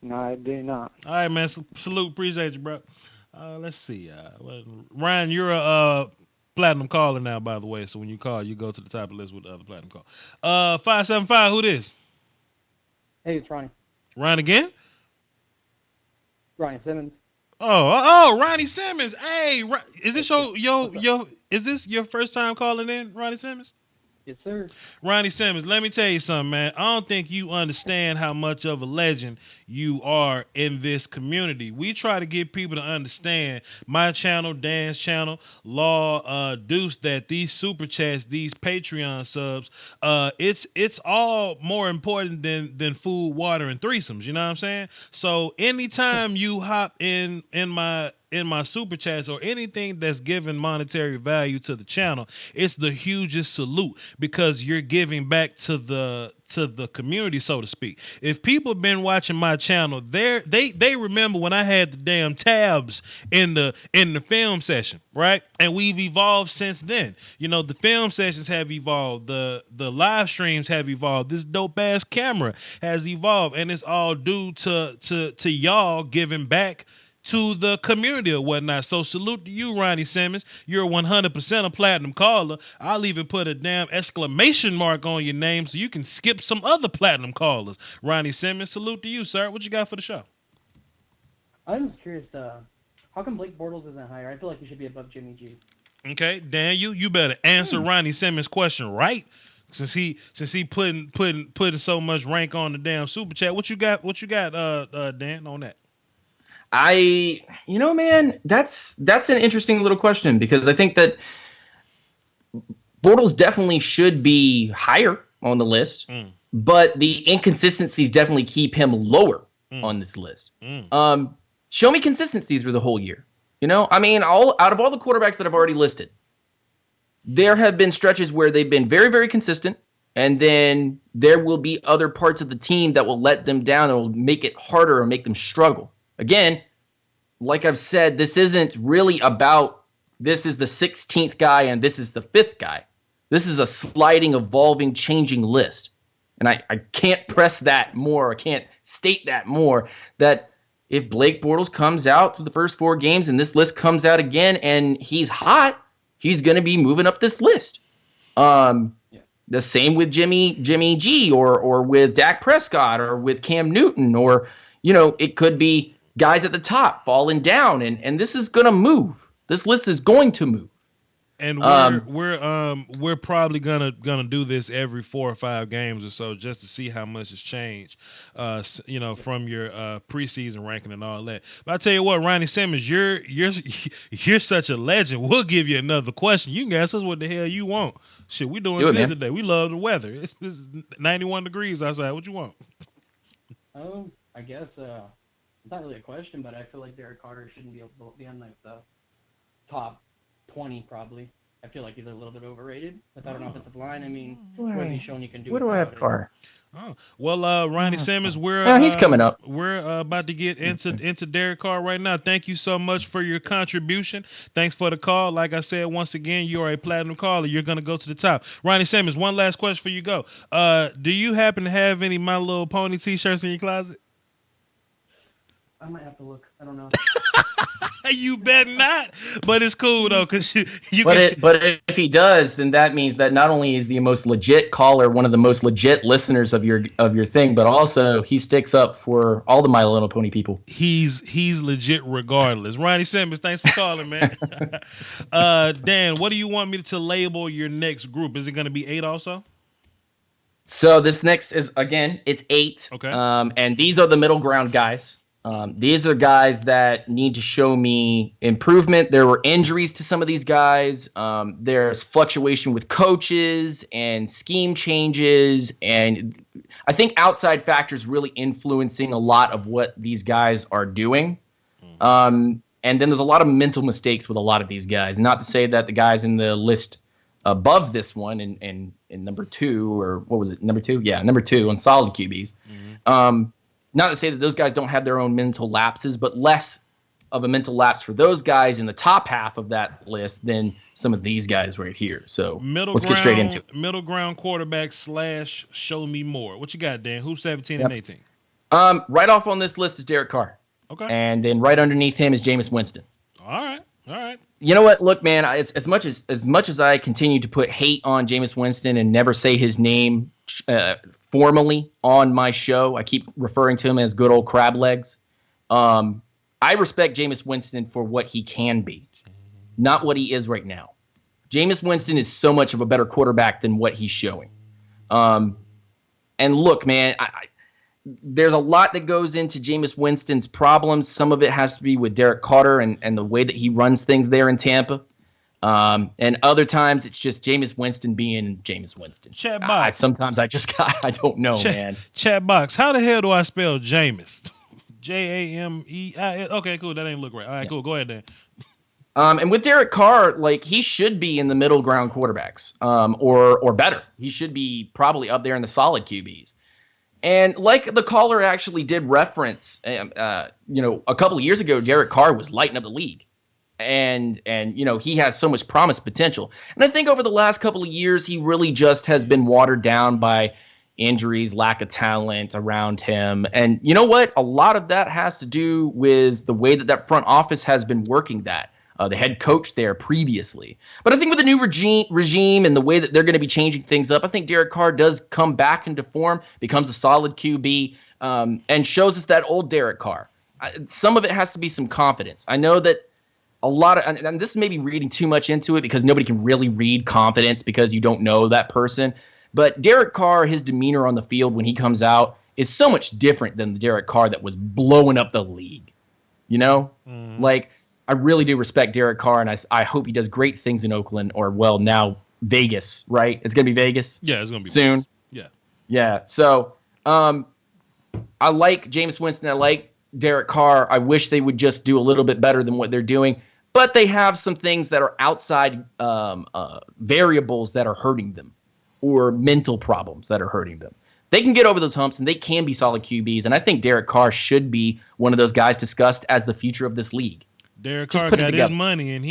No, I do not. All right, man. Salute, appreciate you, bro. Let's see. Ryan, you're a platinum caller now, by the way. So when you call, you go to the top of the list with the other platinum call. 575. Who this? Hey, it's Ronnie. Ryan again? Ronnie Simmons. Oh, Ronnie Simmons. Hey, is this is this your first time calling in, Ronnie Simmons? Yes, sir. Ronnie Simmons, let me tell you something, man. I don't think you understand how much of a legend you are in this community. We try to get people to understand, my channel, Dan's channel, Law, Deuce, that these super chats, these Patreon subs, it's all more important than food, water, and threesomes. You know what I'm saying? So anytime you hop in my super chats or anything that's giving monetary value to the channel, it's the hugest salute because you're giving back to the community, so to speak. If people have been watching my channel, they remember when I had the damn tabs in the film session, right? And we've evolved since then. You know, the film sessions have evolved, the live streams have evolved, this dope ass camera has evolved, and it's all due to y'all giving back to the community or whatnot. So salute to you, Ronnie Simmons. You're 100% a platinum caller. I'll even put a damn exclamation mark on your name so you can skip some other platinum callers. Ronnie Simmons, salute to you, sir. What you got for the show? I'm just curious, how come Blake Bortles isn't higher? I feel like he should be above Jimmy G. Okay, Dan, you better answer Ronnie Simmons' question right. Since he putting so much rank on the damn super chat. What you got, Dan, on that? Man, that's an interesting little question because I think that Bortles definitely should be higher on the list, but the inconsistencies definitely keep him lower on this list. Show me consistency through the whole year. You know, I mean, out of all the quarterbacks that I've already listed, there have been stretches where they've been very, very consistent, and then there will be other parts of the team that will let them down and will make it harder or make them struggle. Again, like I've said, this isn't really about this is the 16th guy and this is the 5th guy. This is a sliding, evolving, changing list. And I can't press that more. I can't state that more, that if Blake Bortles comes out for the first 4 games and this list comes out again and he's hot, he's going to be moving up this list. The same with Jimmy G or with Dak Prescott or with Cam Newton, or, it could be guys at the top falling down, and this is going to move. This list is going to move. And we're probably gonna do this every 4 or 5 games or so just to see how much has changed, from your preseason ranking and all that. But I tell you what, Ronnie Simmons, you're such a legend. We'll give you another question. You can ask us what the hell you want. Shit, we doing good today. We love the weather. This is 91 degrees outside. What you want? I guess it's not really a question, but I feel like Derek Carter shouldn't be able to be on like the top 20 probably. I feel like he's a little bit overrated. Without an offensive line, I mean, what have you shown you can do? What do I have Carter? Oh well, Ronnie Simmons, we're he's coming up. We're about to get into Derek Carr right now. Thank you so much for your contribution. Thanks for the call. Like I said, once again, you are a platinum caller. You're gonna go to the top. Ronnie Simmons, one last question for you. Go. Do you happen to have any My Little Pony t-shirts in your closet? I might have to look. I don't know. You bet not. But it's cool though, because you. But if he does, then that means that not only is the most legit caller, one of the most legit listeners of your thing, but also he sticks up for all the My Little Pony people. He's legit regardless. Ronnie Simmons, thanks for calling, man. Dan, what do you want me to label your next group? Is it going to be 8 also? So this next is, again, it's 8. Okay. And these are the middle ground guys. These are guys that need to show me improvement. There were injuries to some of these guys. There's fluctuation with coaches and scheme changes. And I think outside factors really influencing a lot of what these guys are doing. And then there's a lot of mental mistakes with a lot of these guys. Not to say that the guys in the list above this one in number 2, or what was it, number 2? Yeah, number 2 on solid QBs. Not to say that those guys don't have their own mental lapses, but less of a mental lapse for those guys in the top half of that list than some of these guys right here. So let's get straight into it. Middle ground quarterback / show me more. What you got, Dan? Who's 17 and 18? Right off on this list is Derek Carr. Okay. And then right underneath him is Jameis Winston. All right. You know what? Look, man, as much as I continue to put hate on Jameis Winston and never say his name formally on my show, I keep referring to him as good old crab legs. I respect Jameis Winston for what he can be, not what he is right now. Jameis Winston is so much of a better quarterback than what he's showing. And look, man, there's a lot that goes into Jameis Winston's problems. Some of it has to be with Derek Carter and the way that he runs things there in Tampa. And other times it's just Jameis Winston being Jameis Winston. Chat box. Sometimes I don't know, man. Chat box. How the hell do I spell Jameis? Jamei. Okay, cool. That ain't look right. All right, cool. Go ahead, Dan. And with Derek Carr, like, he should be in the middle ground quarterbacks, or better. He should be probably up there in the solid QBs. And like the caller actually did reference, a couple of years ago, Derek Carr was lighting up the league. And he has so much promise potential. And I think over the last couple of years, he really just has been watered down by injuries, lack of talent around him. And you know what? A lot of that has to do with the way that front office has been working that. The head coach there previously. But I think with the new regime and the way that they're going to be changing things up, I think Derek Carr does come back into form, becomes a solid QB, and shows us that old Derek Carr. Some of it has to be some confidence. I know that a lot of, and this may be reading too much into it because nobody can really read confidence because you don't know that person. But Derek Carr, his demeanor on the field when he comes out is so much different than the Derek Carr that was blowing up the league. Like, I really do respect Derek Carr, and I hope he does great things in Oakland, or, well, now Vegas, right? It's going to be Vegas? Yeah, it's going to be soon. Vegas. Yeah. Yeah. So I like Jameis Winston. I like Derek Carr. I wish they would just do a little bit better than what they're doing. But they have some things that are outside variables that are hurting them, or mental problems that are hurting them. They can get over those humps, and they can be solid QBs. And I think Derek Carr should be one of those guys discussed as the future of this league. Derek Carr got his money, and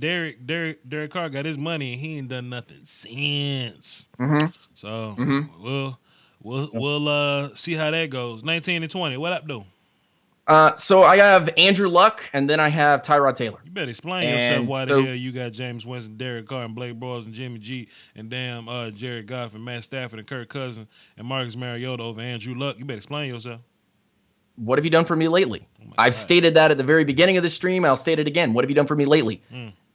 Derek Carr got his money, and he ain't done nothing since. Mm-hmm. So we'll see how that goes. 19 and 20. What up, though? So I have Andrew Luck, and then I have Tyrod Taylor. You better explain yourself why the hell you got James Winston, Derek Carr, and Blake Bortles, and Jimmy G, and damn Jared Goff, and Matt Stafford, and Kirk Cousins, and Marcus Mariota over Andrew Luck. You better explain yourself. What have you done for me lately? I've stated that at the very beginning of the stream. I'll state it again. What have you done for me lately?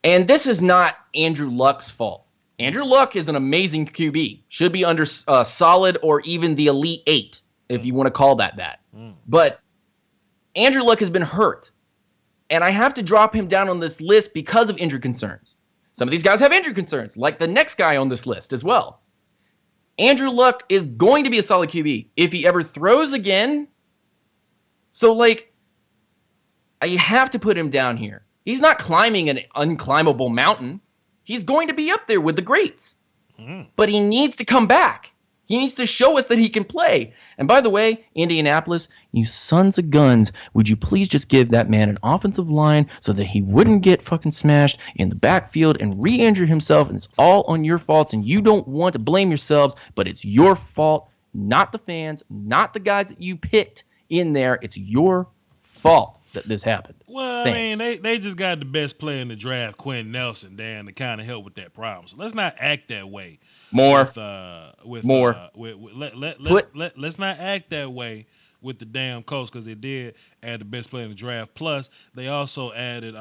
And this is not Andrew Luck's fault. Andrew Luck is an amazing QB. Should be under solid or even the Elite 8, if you want to call that. But Andrew Luck has been hurt. And I have to drop him down on this list because of injury concerns. Some of these guys have injury concerns, like the next guy on this list as well. Andrew Luck is going to be a solid QB. If he ever throws again... So, like, I have to put him down here. He's not climbing an unclimbable mountain. He's going to be up there with the greats. But he needs to come back. He needs to show us that he can play. And by the way, Indianapolis, you sons of guns, would you please just give that man an offensive line so that he wouldn't get fucking smashed in the backfield and re-injure himself, and it's all on your faults, and you don't want to blame yourselves, but it's your fault, not the fans, not the guys that you picked in there. It's your fault that this happened. Well, Thanks. I mean, they just got the best player in the draft, Quentin Nelson, Dan, to kind of help with that problem. So let's not act that way. Let's not act that way with the damn Colts, because they did add the best player in the draft. Plus, they also added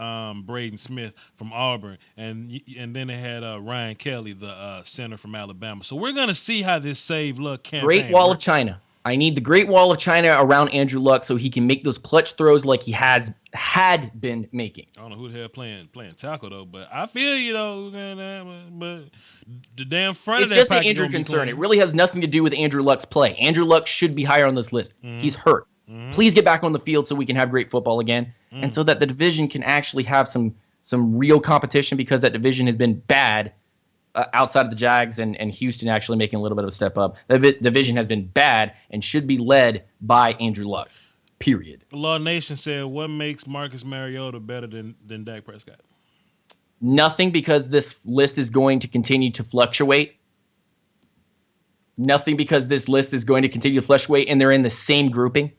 Braden Smith from Auburn, and then they had Ryan Kelly, the center from Alabama. So we're gonna see how this Save Luck campaign Great Wall works. of China. I need the Great Wall of China around Andrew Luck so he can make those clutch throws like he had been making. I don't know who the hell playing tackle though, but I feel you though. But the damn front It's of that just an package injury gonna be concern. clean. It really has nothing to do with Andrew Luck's play. Andrew Luck should be higher on this list. He's hurt. Please get back on the field so we can have great football again, and so that the division can actually have some real competition, because that division has been bad outside of the Jags and Houston actually making a little bit of a step up. The division has been bad and should be led by Andrew Luck, period. The Law Nation said, what makes Marcus Mariota better than Dak Prescott? Nothing, because this list is going to continue to fluctuate. Nothing, because this list is going to continue to fluctuate, and they're in the same grouping.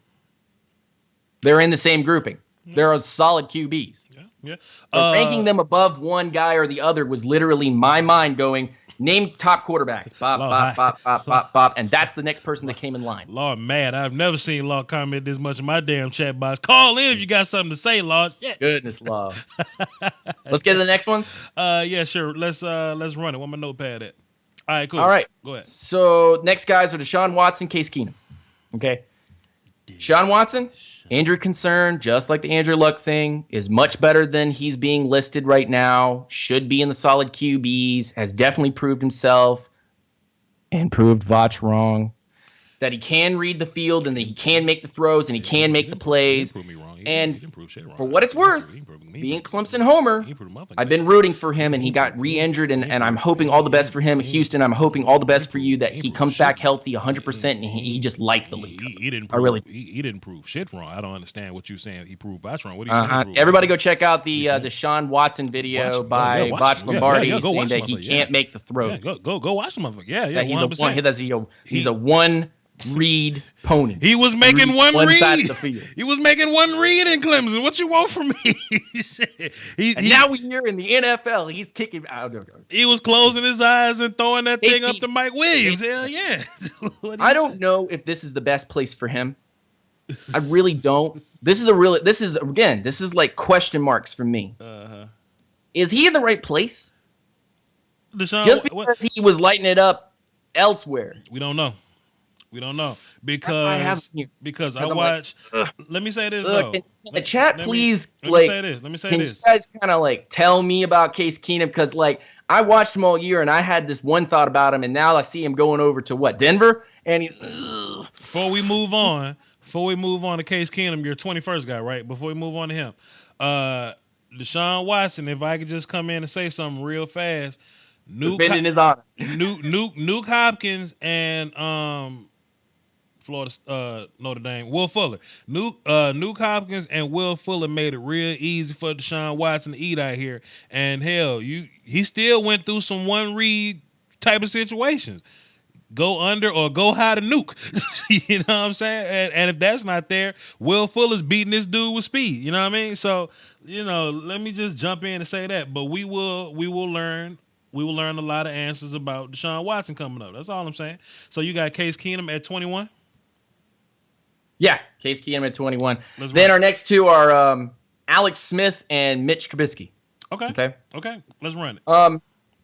They're in the same grouping. There are solid QBs. Yeah. So ranking them above one guy or the other was literally my mind going, Name top quarterbacks. Bop, bop, bop, bop, bop, bop. And that's the next person that came in line. Lord, mad. I've never seen Law comment this much in my damn chat box. Call in if you got something to say, Law. Yeah. Goodness, Law. Let's get to the next ones. Yeah, sure. Let's run it. Where my notepad at? All right, cool. All right. Go ahead. So next guys are Deshaun Watson, Case Keenum. Okay. Deshaun Watson, injury concern, just like the Andrew Luck thing, is much better than he's being listed right now. Should be in the solid QBs. Has definitely proved himself and proved Vach wrong. That he can read the field and that he can make the throws and he can make the plays. And for what it's worth, being Clemson Homer, I've been rooting for him and he got re-injured and I'm hoping all the best for him. Houston, I'm hoping all the best for you that he comes back healthy 100% and he just lights the league. He didn't prove, he didn't prove shit wrong. I don't understand what you're saying. He proved Vach wrong. What are you saying? Everybody go check out the Deshaun Watson video by Vach Lombardi saying that he can't make the throw. Go watch the motherfucker. Yeah, that he's a one read pony. He was making one read. Side of the field. He was making one read in Clemson. What you want from me? Now we're in the NFL. He's kicking out. He was closing his eyes and throwing that thing up to Mike Williams. Hell yeah. I don't know if this is the best place for him. I really don't. This is like question marks for me. Is he in the right place? Deshaun, just because he was lighting it up elsewhere. We don't know because I watch. Let me say this though. In the chat, please. Let me say this. Can you guys kind of like tell me about Case Keenum? Because like I watched him all year and I had this one thought about him, and now I see him going over to Denver, and he. Before we move on to Case Keenum, your 21st guy, right? Before we move on to him, Deshaun Watson. If I could just come in and say something real fast. Defending his honor. Nuke Hopkins and Florida Notre Dame, Will Fuller. Nuke Hopkins and Will Fuller made it real easy for Deshaun Watson to eat out here. And hell, he still went through some one read type of situations. Go under or go high to Nuke. You know what I'm saying? And if that's not there, Will Fuller's beating this dude with speed. You know what I mean? So, let me just jump in and say that. But we will learn. We will learn a lot of answers about Deshaun Watson coming up. That's all I'm saying. So you got Case Keenum at 21? Yeah, Case Keenum at 21. Then our next two are Alex Smith and Mitch Trubisky. Okay. Let's run it.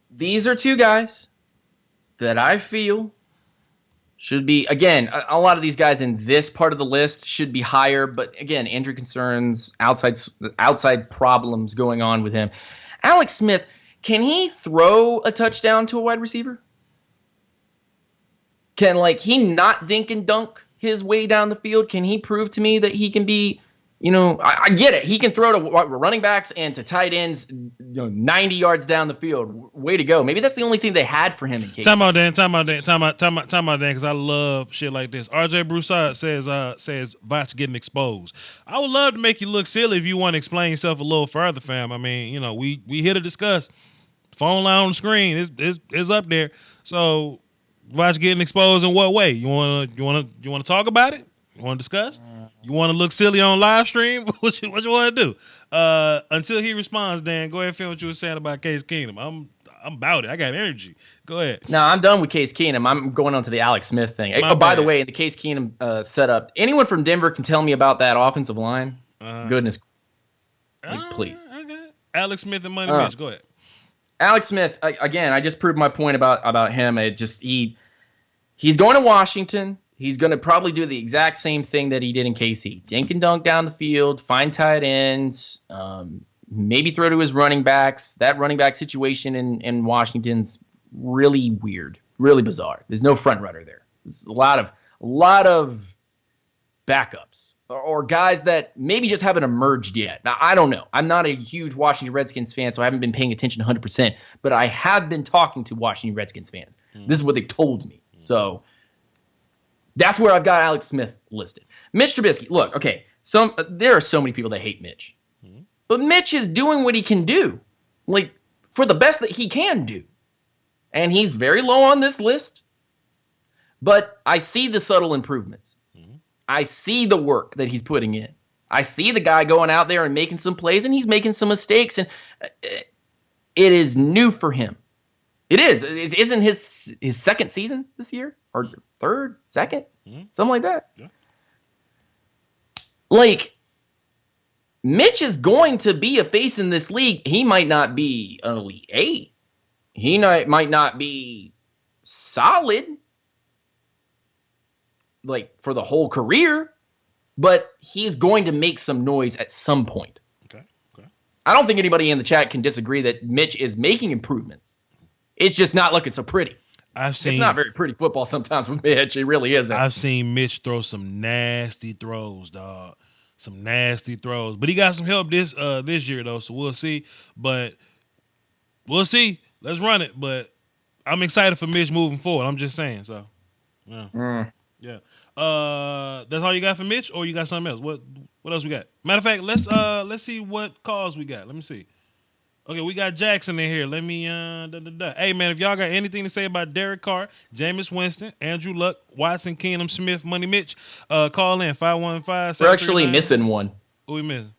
These are two guys that I feel should be, again, a lot of these guys in this part of the list should be higher. But again, injury concerns, outside problems going on with him. Alex Smith, can he throw a touchdown to a wide receiver? Can he not dink and dunk his way down the field? Can he prove to me that he can be, I get it. He can throw to running backs and to tight ends, 90 yards down the field. Way to go. Maybe that's the only thing they had for him in case. Time out, Dan, because I love shit like this. RJ Broussard says Vach getting exposed. I would love to make you look silly if you want to explain yourself a little further, fam. I mean, we here to discuss. Phone line on the screen is up there. So Vach getting exposed in what way? You wanna talk about it? You wanna discuss? You wanna look silly on live stream? What you wanna do? Until he responds, Dan, go ahead and feel what you were saying about Case Keenum. I'm about it. I got energy. Go ahead. No, I'm done with Case Keenum. I'm going on to the Alex Smith thing. By the way, in the Case Keenum setup, anyone from Denver can tell me about that offensive line? Goodness. Please. Okay. Alex Smith and Money Mitch. Go ahead. Alex Smith, again, I just proved my point about him. He's going to Washington. He's going to probably do the exact same thing that he did in KC. Dink and dunk down the field, find tight ends, maybe throw to his running backs. That running back situation in Washington's really weird, really bizarre. There's no front runner there. There's a lot of backups. Or guys that maybe just haven't emerged yet. Now, I don't know. I'm not a huge Washington Redskins fan, so I haven't been paying attention 100%. But I have been talking to Washington Redskins fans. This is what they told me. So that's where I've got Alex Smith listed. Mitch Trubisky. Look, okay. There are so many people that hate Mitch. But Mitch is doing what he can do. For the best that he can do. And he's very low on this list. But I see the subtle improvements. I see the work that he's putting in. I see the guy going out there and making some plays, and he's making some mistakes, and it is new for him. It is. It isn't his second season this year, or third, second, something like that. Yeah. Like, Mitch is going to be a face in this league. He might not be an Elite Eight. He might not be solid, like, for the whole career, but he's going to make some noise at some point. Okay. I don't think anybody in the chat can disagree that Mitch is making improvements. It's just not looking so pretty. It's not very pretty football sometimes with Mitch. It really isn't. I've seen Mitch throw some nasty throws, dog. Some nasty throws. But he got some help this year, though, so we'll see. But we'll see. Let's run it. But I'm excited for Mitch moving forward. I'm just saying. So, yeah. Yeah. That's all you got for Mitch, or you got something else? What else we got? Matter of fact, let's see what calls we got. Let me see. Okay, we got Jackson in here. Let me Hey man, if y'all got anything to say about Derek Carr, Jameis Winston, Andrew Luck, Watson, Keenum, Smith, Money Mitch, call in 515. We're actually missing one. Who we missing?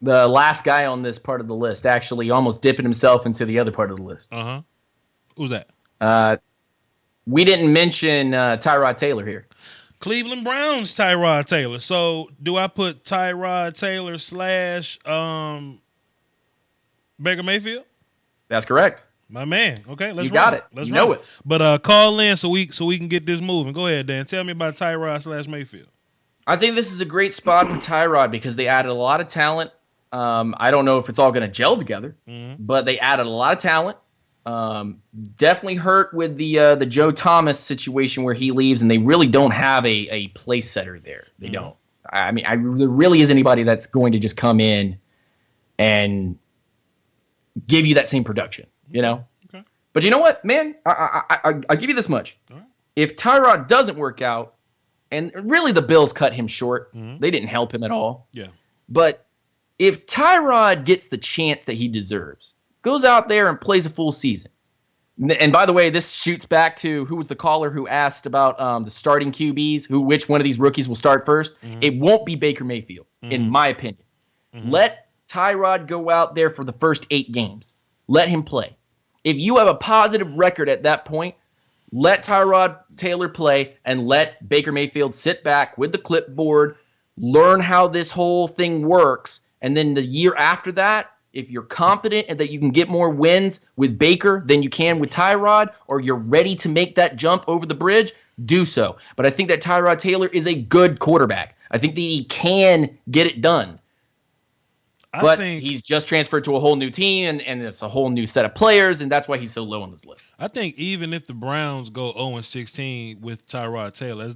The last guy on this part of the list actually almost dipping himself into the other part of the list. Who's that? We didn't mention Tyrod Taylor here. Cleveland Browns Tyrod Taylor. So do I put Tyrod Taylor / Baker Mayfield? That's correct. My man. Okay, let's you got run it. Let's you run know it. But call in so we can get this moving. Go ahead, Dan. Tell me about Tyrod / Mayfield. I think this is a great spot for Tyrod because they added a lot of talent. I don't know if it's all going to gel together, but they added a lot of talent. Definitely hurt with the Joe Thomas situation where he leaves, and they really don't have a place setter there. They don't. I mean, there really is anybody that's going to just come in and give you that same production, you know? Okay. But you know what, man? I'll give you this much. All right. If Tyrod doesn't work out, and really the Bills cut him short, they didn't help him at all. Yeah. But if Tyrod gets the chance that he deserves, goes out there and plays a full season, and by the way, this shoots back to who was the caller who asked about the starting QBs, which one of these rookies will start first. It won't be Baker Mayfield, in my opinion. Let Tyrod go out there for the first 8 games. Let him play. If you have a positive record at that point, let Tyrod Taylor play and let Baker Mayfield sit back with the clipboard, learn how this whole thing works, and then the year after that, if you're confident that you can get more wins with Baker than you can with Tyrod, or you're ready to make that jump over the bridge, do so. But I think that Tyrod Taylor is a good quarterback. I think that he can get it done. But he's just transferred to a whole new team, and it's a whole new set of players, and that's why he's so low on this list. I think even if the Browns go 0-16 with Tyrod Taylor,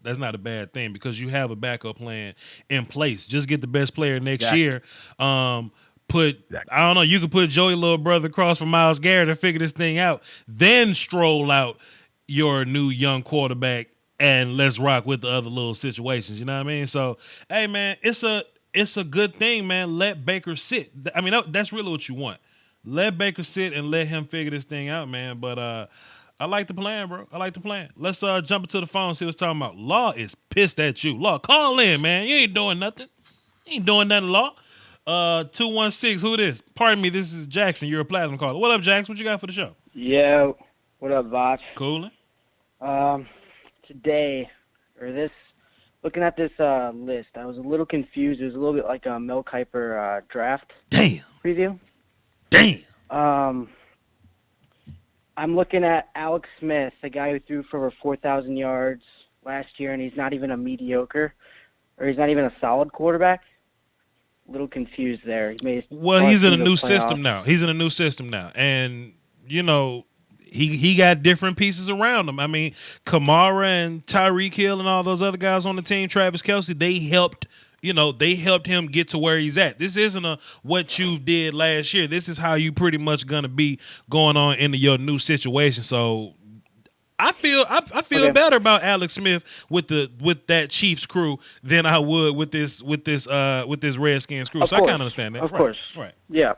that's not a bad thing because you have a backup plan in place. Just get the best player next year. I don't know, you could put Joey little brother across from Myles Garrett and figure this thing out. Then stroll out your new young quarterback and let's rock with the other little situations. You know what I mean? So, hey, man, it's a good thing, man. Let Baker sit. I mean, that's really what you want. Let Baker sit and let him figure this thing out, man. But I like the plan, bro. I like the plan. Let's jump into the phone and see what's talking about. Law is pissed at you. Law, call in, man. You ain't doing nothing. You ain't doing nothing, Law. 216, who this? Pardon me, this is Jackson. You're a platinum caller. What up, Jackson? What you got for the show? Yo, what up, Voch? Coolin'. Looking at this list, I was a little confused. It was a little bit like a Mel Kiper draft preview. Damn. I'm looking at Alex Smith, the guy who threw for over 4,000 yards last year, and he's not even he's not even a solid quarterback. A little confused there. He's in a new system now. And, you know, he got different pieces around him. I mean, Kamara and Tyreek Hill and all those other guys on the team, Travis Kelce, they helped him get to where he's at. This isn't what you did last year. This is how you pretty much going to be going on into your new situation. So I feel better about Alex Smith with that Chiefs crew than I would with this Redskins crew. So I kind of understand that. Of course. Right. Yeah.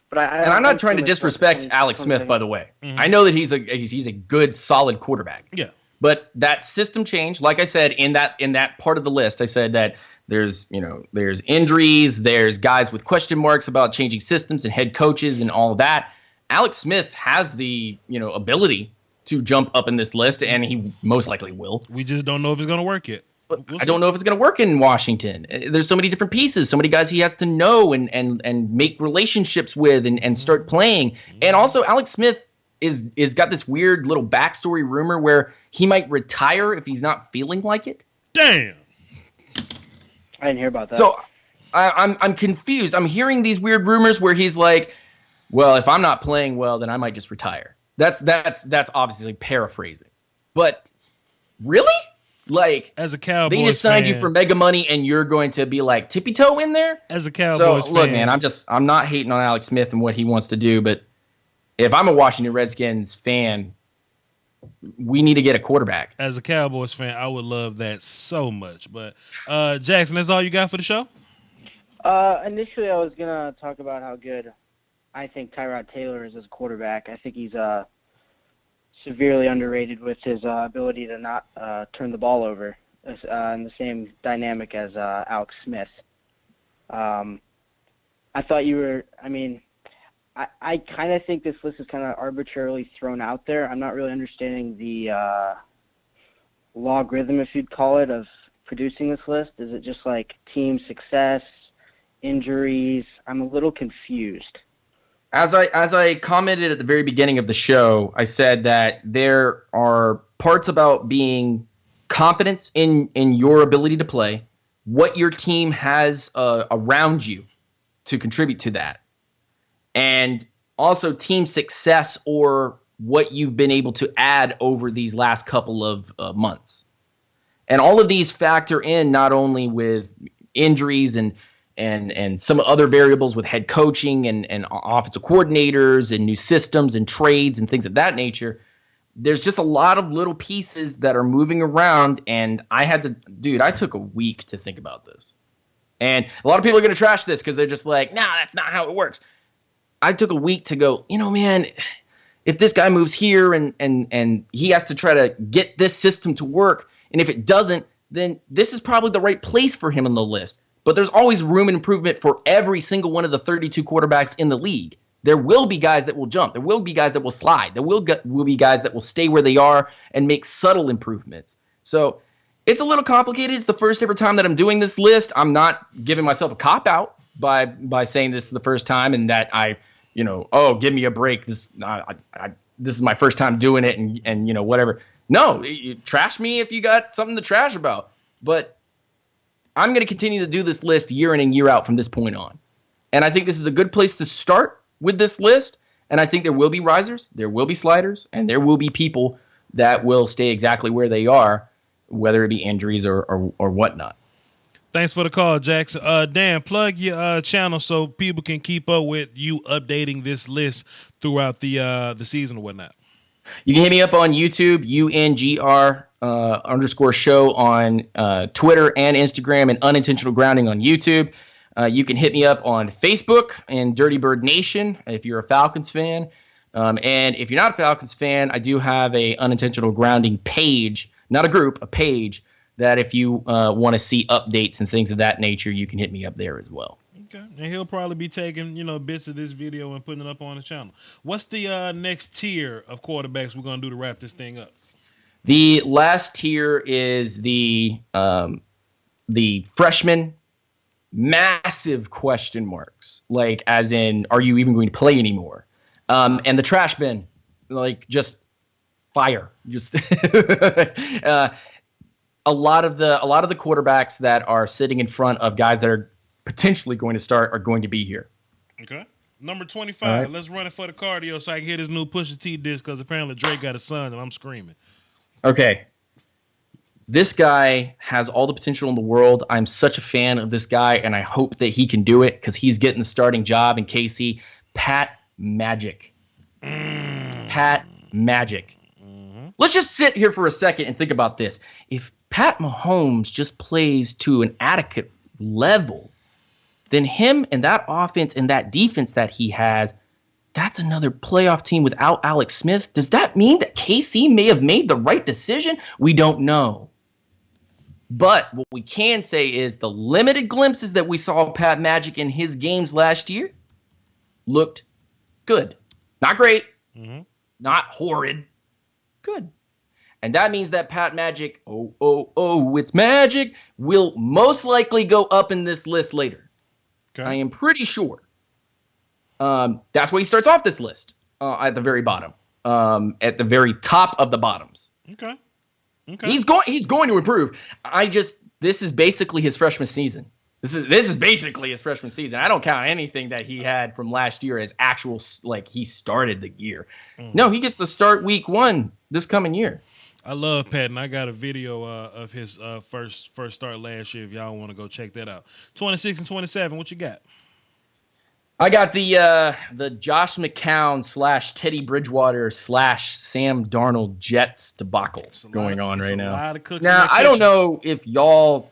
But I'm not trying to disrespect Alex Smith, by the way. I know that he's a good, solid quarterback. Yeah. But that system change, like I said in that part of the list, I said that there's injuries, there's guys with question marks about changing systems and head coaches and all of that. Alex Smith has the ability to jump up in this list, and he most likely will. We just don't know if it's going to work yet. But I don't know if it's going to work in Washington. There's so many different pieces, so many guys he has to know and make relationships with and start playing. And also, Alex Smith is got this weird little backstory rumor where he might retire if he's not feeling like it. Damn. I didn't hear about that. So I'm confused. I'm hearing these weird rumors where he's like, well, if I'm not playing well, then I might just retire. That's obviously paraphrasing. But really? Like, as a Cowboys they just signed fan, you for mega money, and you're going to be like tippy toe in there. As a Cowboys so look, fan, man, I'm not hating on Alex Smith and what he wants to do, but if I'm a Washington Redskins fan, we need to get a quarterback. As a Cowboys fan, I would love that so much. But Jackson, that's all you got for the show? Initially, I was gonna talk about how good I think Tyrod Taylor is as a quarterback. I think he's severely underrated with his ability to not turn the ball over, in the same dynamic as Alex Smith. I thought you were, I kind of think this list is kind of arbitrarily thrown out there. I'm not really understanding the logarithm, if you'd call it, of producing this list. Is it just like team success, injuries? I'm a little confused. As I commented at the very beginning of the show, I said that there are parts about being confidence in your ability to play, what your team has around you to contribute to that, and also team success or what you've been able to add over these last couple of months. And all of these factor in not only with injuries and some other variables with head coaching and offensive coordinators and new systems and trades and things of that nature. There's just a lot of little pieces that are moving around, and I took a week to think about this. And a lot of people are going to trash this because they're just like, nah, that's not how it works. I took a week to go, man, if this guy moves here and he has to try to get this system to work, and if it doesn't, then this is probably the right place for him on the list. But there's always room and improvement for every single one of the 32 quarterbacks in the league. There will be guys that will jump. There will be guys that will slide. There will be guys that will stay where they are and make subtle improvements. So it's a little complicated. It's the first ever time that I'm doing this list. I'm not giving myself a cop-out by saying this is the first time and that give me a break. This is my first time doing it and whatever. No, you trash me if you got something to trash about. But I'm going to continue to do this list year in and year out from this point on. And I think this is a good place to start with this list. And I think there will be risers, there will be sliders, and there will be people that will stay exactly where they are, whether it be injuries or whatnot. Thanks for the call, Jackson. Dan, plug your channel so people can keep up with you updating this list throughout the season or whatnot. You can hit me up on YouTube, UNGR_show on Twitter and Instagram, and Unintentional Grounding on YouTube. You can hit me up on Facebook and Dirty Bird Nation if you're a Falcons fan. And if you're not a Falcons fan, I do have a Unintentional Grounding page, not a group, a page, that if you want to see updates and things of that nature, you can hit me up there as well. Okay, and he'll probably be taking bits of this video and putting it up on the channel. What's the next tier of quarterbacks we're gonna do to wrap this thing up? The last tier is the freshman, massive question marks, like as in, are you even going to play anymore? And the trash bin, like just fire, just a lot of the quarterbacks that are sitting in front of guys that are potentially going to start are going to be here. Okay. Number 25. Right. Let's run it for the cardio so I can hear this new Pusha T disc because apparently Drake got a son and I'm screaming. Okay. This guy has all the potential in the world. I'm such a fan of this guy, and I hope that he can do it because he's getting the starting job in KC. Pat Magic. Pat Magic. Let's just sit here for a second and think about this. If Pat Mahomes just plays to an adequate level, then him and that offense and that defense that he has, that's another playoff team without Alex Smith. Does that mean that KC may have made the right decision? We don't know. But what we can say is the limited glimpses that we saw of Pat Magic in his games last year looked good. Not great, Mm-hmm. not horrid, good. And that means that Pat Magic, it's magic, will most likely go up in this list later. Okay. I am pretty sure. That's why he starts off this list at the very bottom, at the very top of the bottoms. Okay. Okay. He's going to improve. This is basically his freshman season. This is basically his freshman season. I don't count anything that he had from last year as actual, like he started the year. No, he gets to start week 1 this coming year. I love Pat, and I got a video of his first start last year. If y'all want to go check that out. 26 and 27. What you got? I got the Josh McCown / Teddy Bridgewater / Sam Darnold Jets debacle going on right now. Now, I don't know if y'all.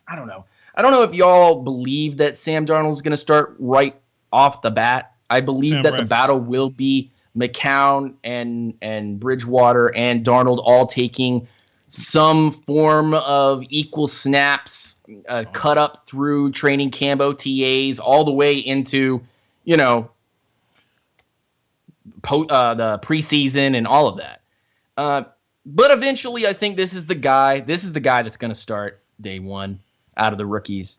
I don't know. I don't know if y'all believe that Sam Darnold's going to start right off the bat. I believe the battle will be McCown and Bridgewater and Darnold all taking some form of equal snaps, cut up through training camp OTAs all the way into, the preseason and all of that. But eventually, I think this is the guy that's going to start day one out of the rookies.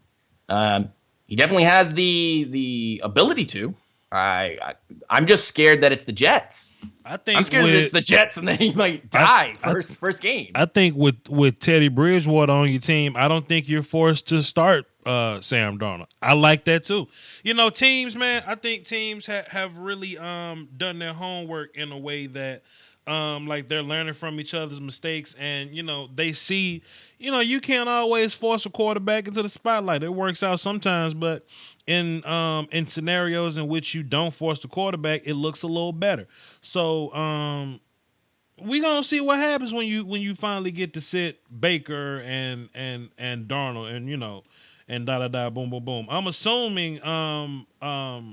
He definitely has the ability to. I'm just scared that it's the Jets. I'm scared that it's the Jets and then he might die first game. I think with Teddy Bridgewater on your team, I don't think you're forced to start Sam Darnold. I like that too. Teams, man, I think teams have really done their homework in a way that like they're learning from each other's mistakes, and they see, you can't always force a quarterback into the spotlight. It works out sometimes, but in scenarios in which you don't force the quarterback, it looks a little better. So we gonna see what happens when you finally get to sit Baker and Darnold and boom boom boom. I'm assuming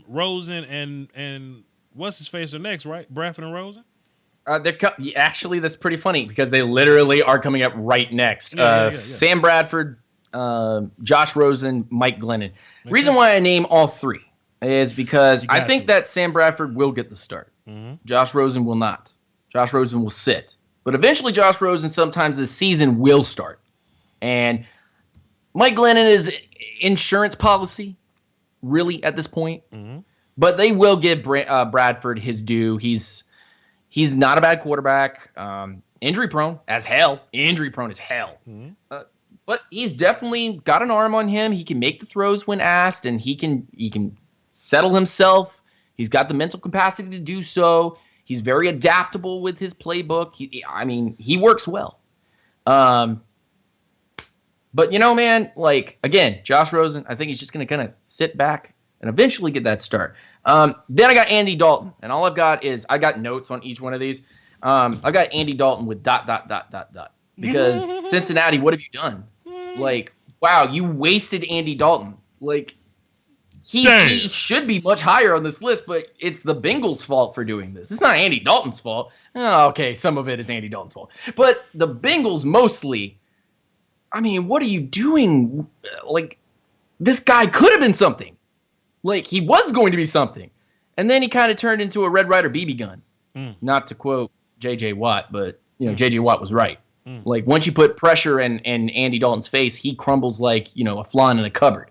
Rosen and what's his face are next, right? Bradford and Rosen. Actually, that's pretty funny because they literally are coming up right next. Sam Bradford, Josh Rosen, Mike Glennon. Reason why I name all three is because I think that Sam Bradford will get the start. Mm-hmm. Josh Rosen will not. Josh Rosen will sit. But eventually Josh Rosen sometimes this season will start. And Mike Glennon is insurance policy, really, at this point. Mm-hmm. But they will give Bradford his due. He's not a bad quarterback. Injury prone as hell. Mm-hmm. But he's definitely got an arm on him. He can make the throws when asked, and he can settle himself. He's got the mental capacity to do so. He's very adaptable with his playbook. He works well. But man, again, Josh Rosen, I think he's just going to kind of sit back and eventually get that start. Then I got Andy Dalton, and all I've got is I got notes on each one of these. I got Andy Dalton with ... Because Cincinnati, what have you done? Wow, you wasted Andy Dalton. He should be much higher on this list, but it's the Bengals' fault for doing this. It's not Andy Dalton's fault. Oh, okay, some of it is Andy Dalton's fault. But the Bengals mostly, what are you doing? This guy could have been something. He was going to be something. And then he kind of turned into a Red Ryder BB gun. Not to quote J.J. Watt, but, J.J. Watt was right. Once you put pressure in Andy Dalton's face, he crumbles like, a flan in a cupboard.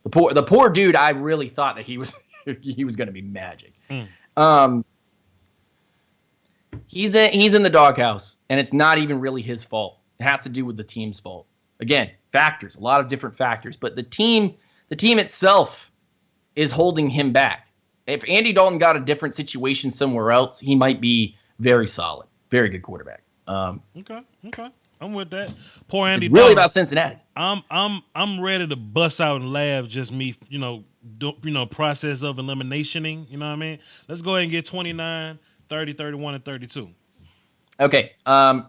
The poor dude, I really thought that he was going to be magic. He's in the doghouse, and it's not even really his fault. It has to do with the team's fault. Again, factors, a lot of different factors, but the team itself is holding him back. If Andy Dalton got a different situation somewhere else, he might be very solid, very good quarterback. Okay, I'm with that. Poor Andy. It's really about Cincinnati. I'm ready to bust out and laugh. Just me, process of eliminationing. You know what I mean? Let's go ahead and get 29, 30, 31, and 32. Okay.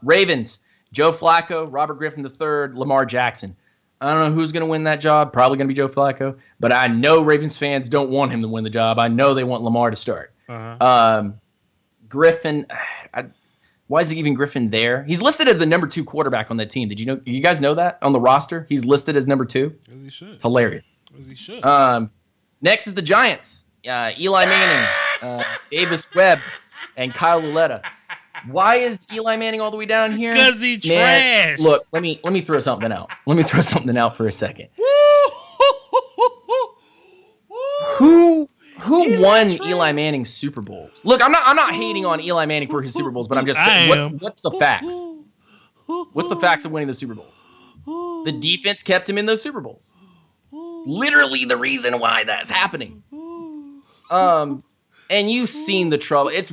Ravens: Joe Flacco, Robert Griffin III, Lamar Jackson. I don't know who's going to win that job. Probably going to be Joe Flacco. But I know Ravens fans don't want him to win the job. I know they want Lamar to start. Griffin. Why is even Griffin there? He's listed as the number 2 quarterback on that team. Did you know? You guys know that on the roster? He's listed as number 2. As he should. It's hilarious. As he should. Next is the Giants. Eli Manning, Davis Webb, and Kyle Luletta. Why is Eli Manning all the way down here? Because he trash. Look, let me throw something out. Let me throw something out for a second. Who won Eli Manning's Super Bowls? Look, I'm not hating on Eli Manning for his Super Bowls, but I'm just saying, what's the facts? What's the facts of winning the Super Bowls? The defense kept him in those Super Bowls. Literally the reason why that's happening. And you've seen the trouble. It's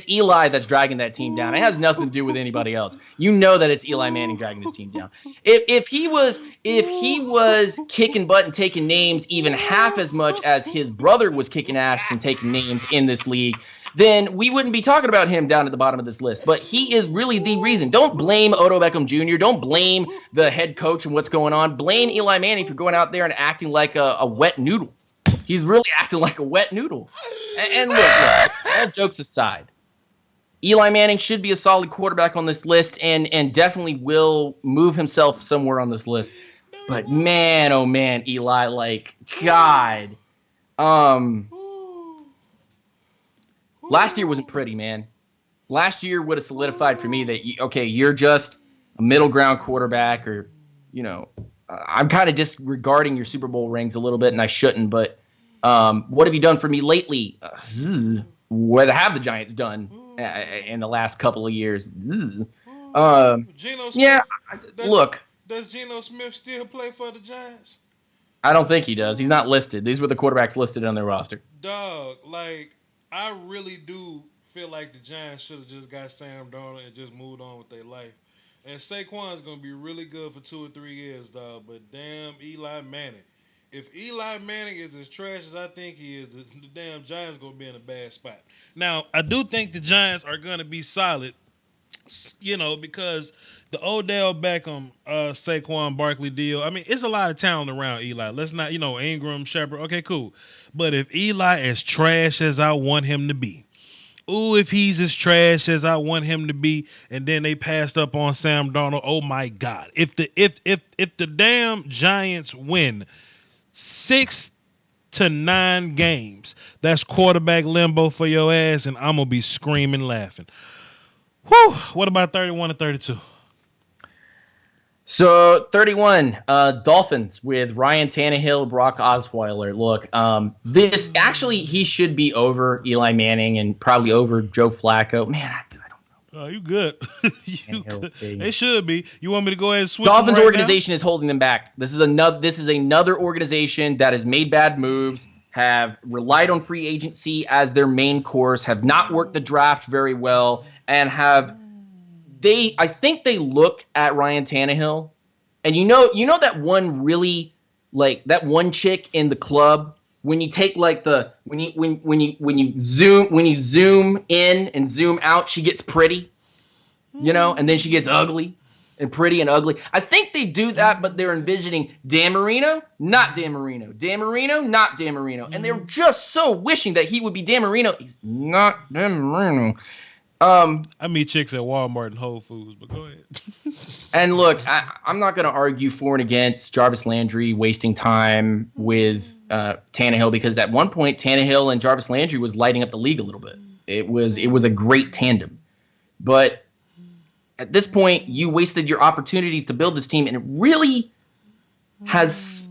Eli that's dragging that team down. It has nothing to do with anybody else. You know that it's Eli Manning dragging this team down. If he was kicking butt and taking names even half as much as his brother was kicking ass and taking names in this league, then we wouldn't be talking about him down at the bottom of this list. But he is really the reason. Don't blame Odell Beckham Jr. Don't blame the head coach and what's going on. Blame Eli Manning for going out there and acting like a wet noodle. He's really acting like a wet noodle. And look, all jokes aside, Eli Manning should be a solid quarterback on this list and definitely will move himself somewhere on this list. But man, oh man, Eli, like, God. Last year wasn't pretty, man. Last year would have solidified for me that, you're just a middle ground quarterback, or, I'm kind of disregarding your Super Bowl rings a little bit, and I shouldn't, but what have you done for me lately? What have the Giants done in the last couple of years? Geno Smith, yeah, look. Does Geno Smith still play for the Giants? I don't think he does. He's not listed. These were the quarterbacks listed on their roster. Dog, like, I really do feel like the Giants should have just got Sam Darnold and just moved on with their life. And Saquon's going to be really good for 2 or 3 years, dog. But damn Eli Manning. If Eli Manning is as trash as I think he is, the damn Giants going to be in a bad spot. Now, I do think the Giants are going to be solid, because the Odell Beckham, Saquon Barkley deal, I mean, it's a lot of talent around Eli. Let's not, Ingram, Shepard, okay, cool. But if Eli is trash as I want him to be, if he's as trash as I want him to be, and then they passed up on Sam Darnold, oh my God. If the damn Giants win 6 to 9 games, that's quarterback limbo for your ass, and I'm gonna be screaming, laughing. Whew. What about 31 and 32? So 31, Dolphins with Ryan Tannehill, Brock Osweiler. Look, this actually he should be over Eli Manning and probably over Joe Flacco. Man, I don't know. Oh, you good? They should be. You want me to go ahead and switch? Dolphins organization is holding them back. This is another organization that has made bad moves, have relied on free agency as their main course, have not worked the draft very well, and I think they look at Ryan Tannehill, and you know that one really, like, that one chick in the club, when you take like when you zoom in and zoom out, she gets pretty, and then she gets ugly and pretty and ugly. I think they do that, but they're envisioning Dan Marino, not Dan Marino, Dan Marino, not Dan Marino, and they're just so wishing that he would be Dan Marino. He's not Dan Marino. I meet chicks at Walmart and Whole Foods, but go ahead. And look, I'm not going to argue for and against Jarvis Landry wasting time with Tannehill, because at one point Tannehill and Jarvis Landry was lighting up the league a little bit. It was a great tandem, but at this point you wasted your opportunities to build this team, and it really has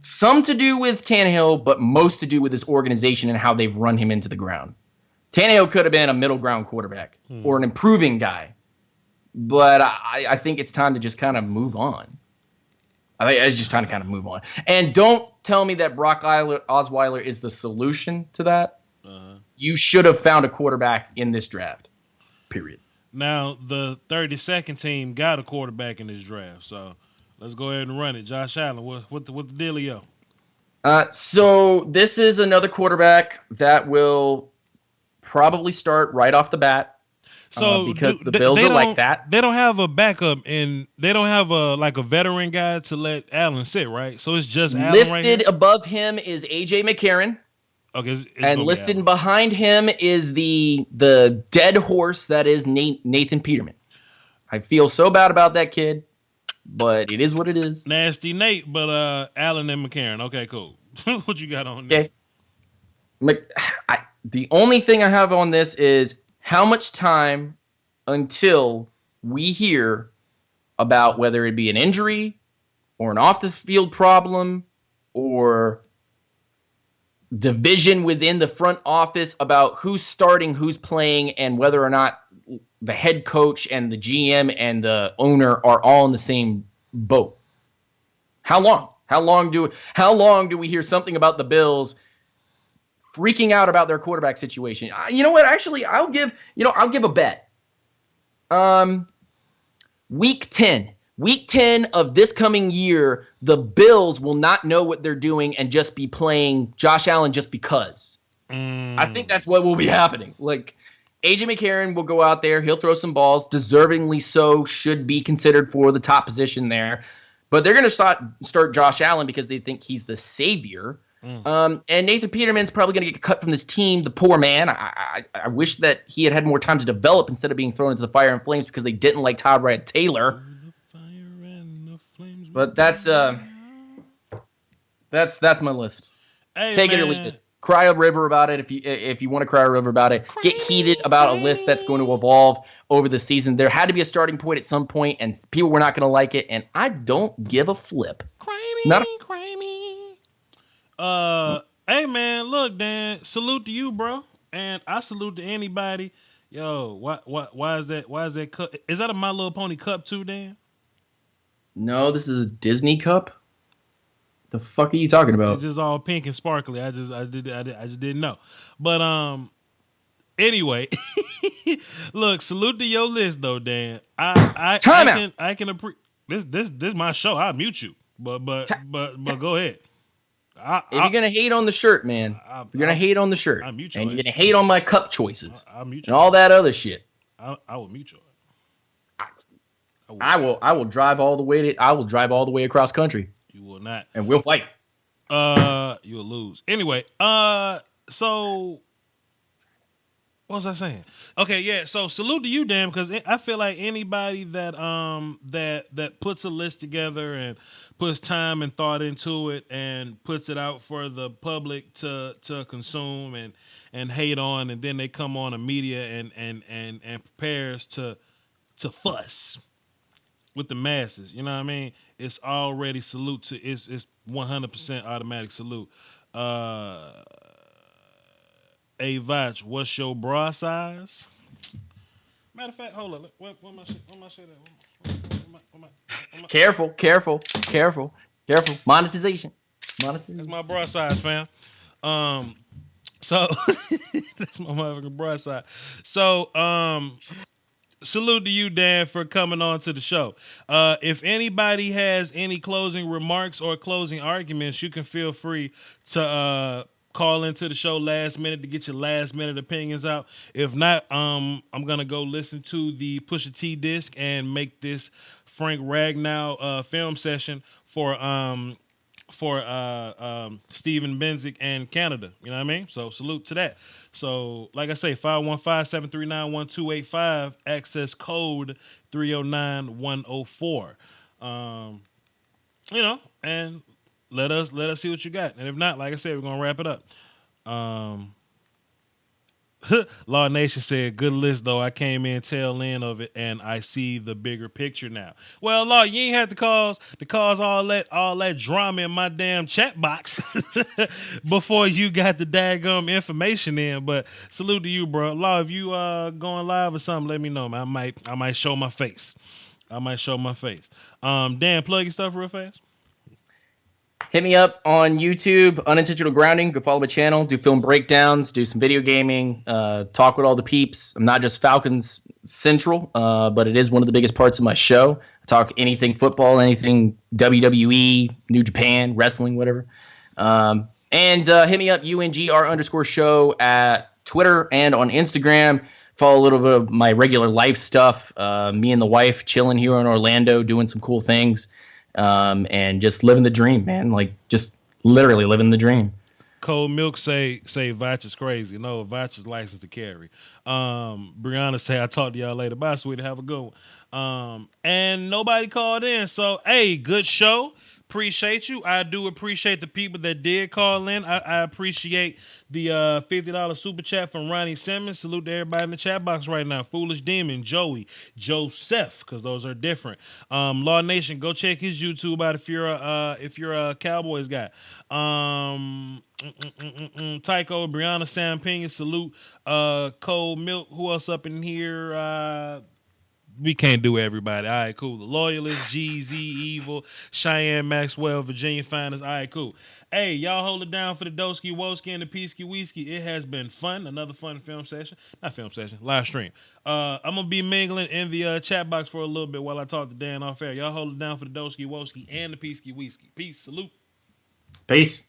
some to do with Tannehill, but most to do with this organization and how they've run him into the ground. Tannehill could have been a middle ground quarterback or an improving guy, but I think it's time to just kind of move on. I think it's just time to kind of move on. And don't tell me that Brock Osweiler is the solution to that. You should have found a quarterback in this draft, period. Now, the 32nd team got a quarterback in this draft, so let's go ahead and run it. Josh Allen, what the dealio? So this is another quarterback that will probably start right off the bat. So because the Bills are like that. They don't have a backup, and they don't have a veteran guy to let Allen sit, right? So it's just Allen listed right above him is A.J. McCarron. Okay, and listed behind him is the dead horse that is Nathan Peterman. I feel so bad about that kid, but it is what it is. Nasty Nate, but Allen and McCarron. Okay, cool. What you got on there? Okay. The only thing I have on this is how much time until we hear about whether it be an injury or an off the field problem or division within the front office about who's starting, who's playing, and whether or not the head coach and the GM and the owner are all in the same boat. How long? How long do we hear something about the Bills freaking out about their quarterback situation? You know what? Actually, I'll give a bet. Week 10 of this coming year, the Bills will not know what they're doing and just be playing Josh Allen just because. I think that's what will be happening. Like, A.J. McCarron will go out there. He'll throw some balls. Deservingly so, should be considered for the top position there. But they're going to start Josh Allen because they think he's the savior. And Nathan Peterman's probably going to get cut from this team. The poor man. I wish that he had more time to develop instead of being thrown into the fire and flames because they didn't like Tyrod Taylor. But that's my list. Hey, Take man. it or leave it. Cry a river about it if you want to cry a river about it. Get heated about a list that's going to evolve over the season. There had to be a starting point at some point, and people were not going to like it, and I don't give a flip. Cry me. Hey man, look, Dan. Salute to you, bro, and I salute to anybody. Yo, why is that cup? Is that a My Little Pony cup too, Dan? No, this is a Disney cup. The fuck are you talking about? It's just all pink and sparkly. I just didn't know. But anyway, look, salute to your list though, Dan. I can appreciate this is my show. I'll mute you. But go ahead. If you're gonna hate on the shirt, man, you're gonna hate on the shirt, and you're gonna hate on my cup choices and all that other shit. I will mute you. I will drive all the way. I will drive all the way across country. You will not, and we'll fight. You'll lose anyway. So what was I saying? Okay, yeah. So salute to you, Dan, because I feel like anybody that that puts a list together and puts time and thought into it and puts it out for the public to consume and hate on, and then they come on the media and prepares to fuss with the masses. You know what I mean? It's already salute to it's 100% automatic salute. Hey Vach, what's your bra size? Matter of fact, hold on. What my shit at? Careful. Monetization. That's my bra size, fam. So that's my motherfucking bra size. So salute to you, Dan, for coming on to the show. If anybody has any closing remarks or closing arguments, you can feel free to call into the show last minute to get your last minute opinions out. If not, I'm gonna go listen to the Pusha T disc and make this Frank Ragnow film session for Steven Benzik and Canada. You know what I mean? So salute to that. So like I say, 515-739-1285, access code 309104. You know, and let us see what you got. And if not, like I said, we're gonna wrap it up. Law Nation said, good list though. I came in tail end of it and I see the bigger picture now. Well, Law, you ain't had to cause all that drama in my damn chat box before you got the daggum information in. But salute to you, bro. Law, if you going live or something, let me know, man. I might show my face. Dan, plug your stuff real fast. Hit me up on YouTube, Unintentional Grounding. Go follow my channel. Do film breakdowns. Do some video gaming. Talk with all the peeps. I'm not just Falcons Central, but it is one of the biggest parts of my show. I talk anything football, anything WWE, New Japan, wrestling, whatever. And hit me up, UNGR_show at Twitter and on Instagram. Follow a little bit of my regular life stuff. Me and the wife chilling here in Orlando, doing some cool things. And just living the dream, man. Like, just literally living the dream. Cold Milk say Vach is crazy. No, Vach is licensed to carry. Brianna say, I'll talk to y'all later. Bye, sweetie. Have a good one. And nobody called in. So, hey, good show. appreciate you. I do appreciate the people that did call in. I appreciate the $50 super chat from Ronnie Simmons. Salute to everybody in the chat box right now. Foolish Demon, Joey, Joseph, because those are different. Law Nation, go check his YouTube out if you're a Cowboys guy. Tycho, Brianna, Sam Pena, salute. Cole Milk, who else up in here? We can't do everybody. All right, cool. The Loyalist, GZ, Evil, Cheyenne Maxwell, Virginia Finest. All right, cool. Hey, y'all hold it down for the Doski Woski and the Peasky Whiskey. It has been fun. Another fun film session. Not film session, live stream. I'm going to be mingling in the chat box for a little bit while I talk to Dan off air. Y'all hold it down for the Doski Woski and the Peasky Whiskey. Peace. Salute. Peace.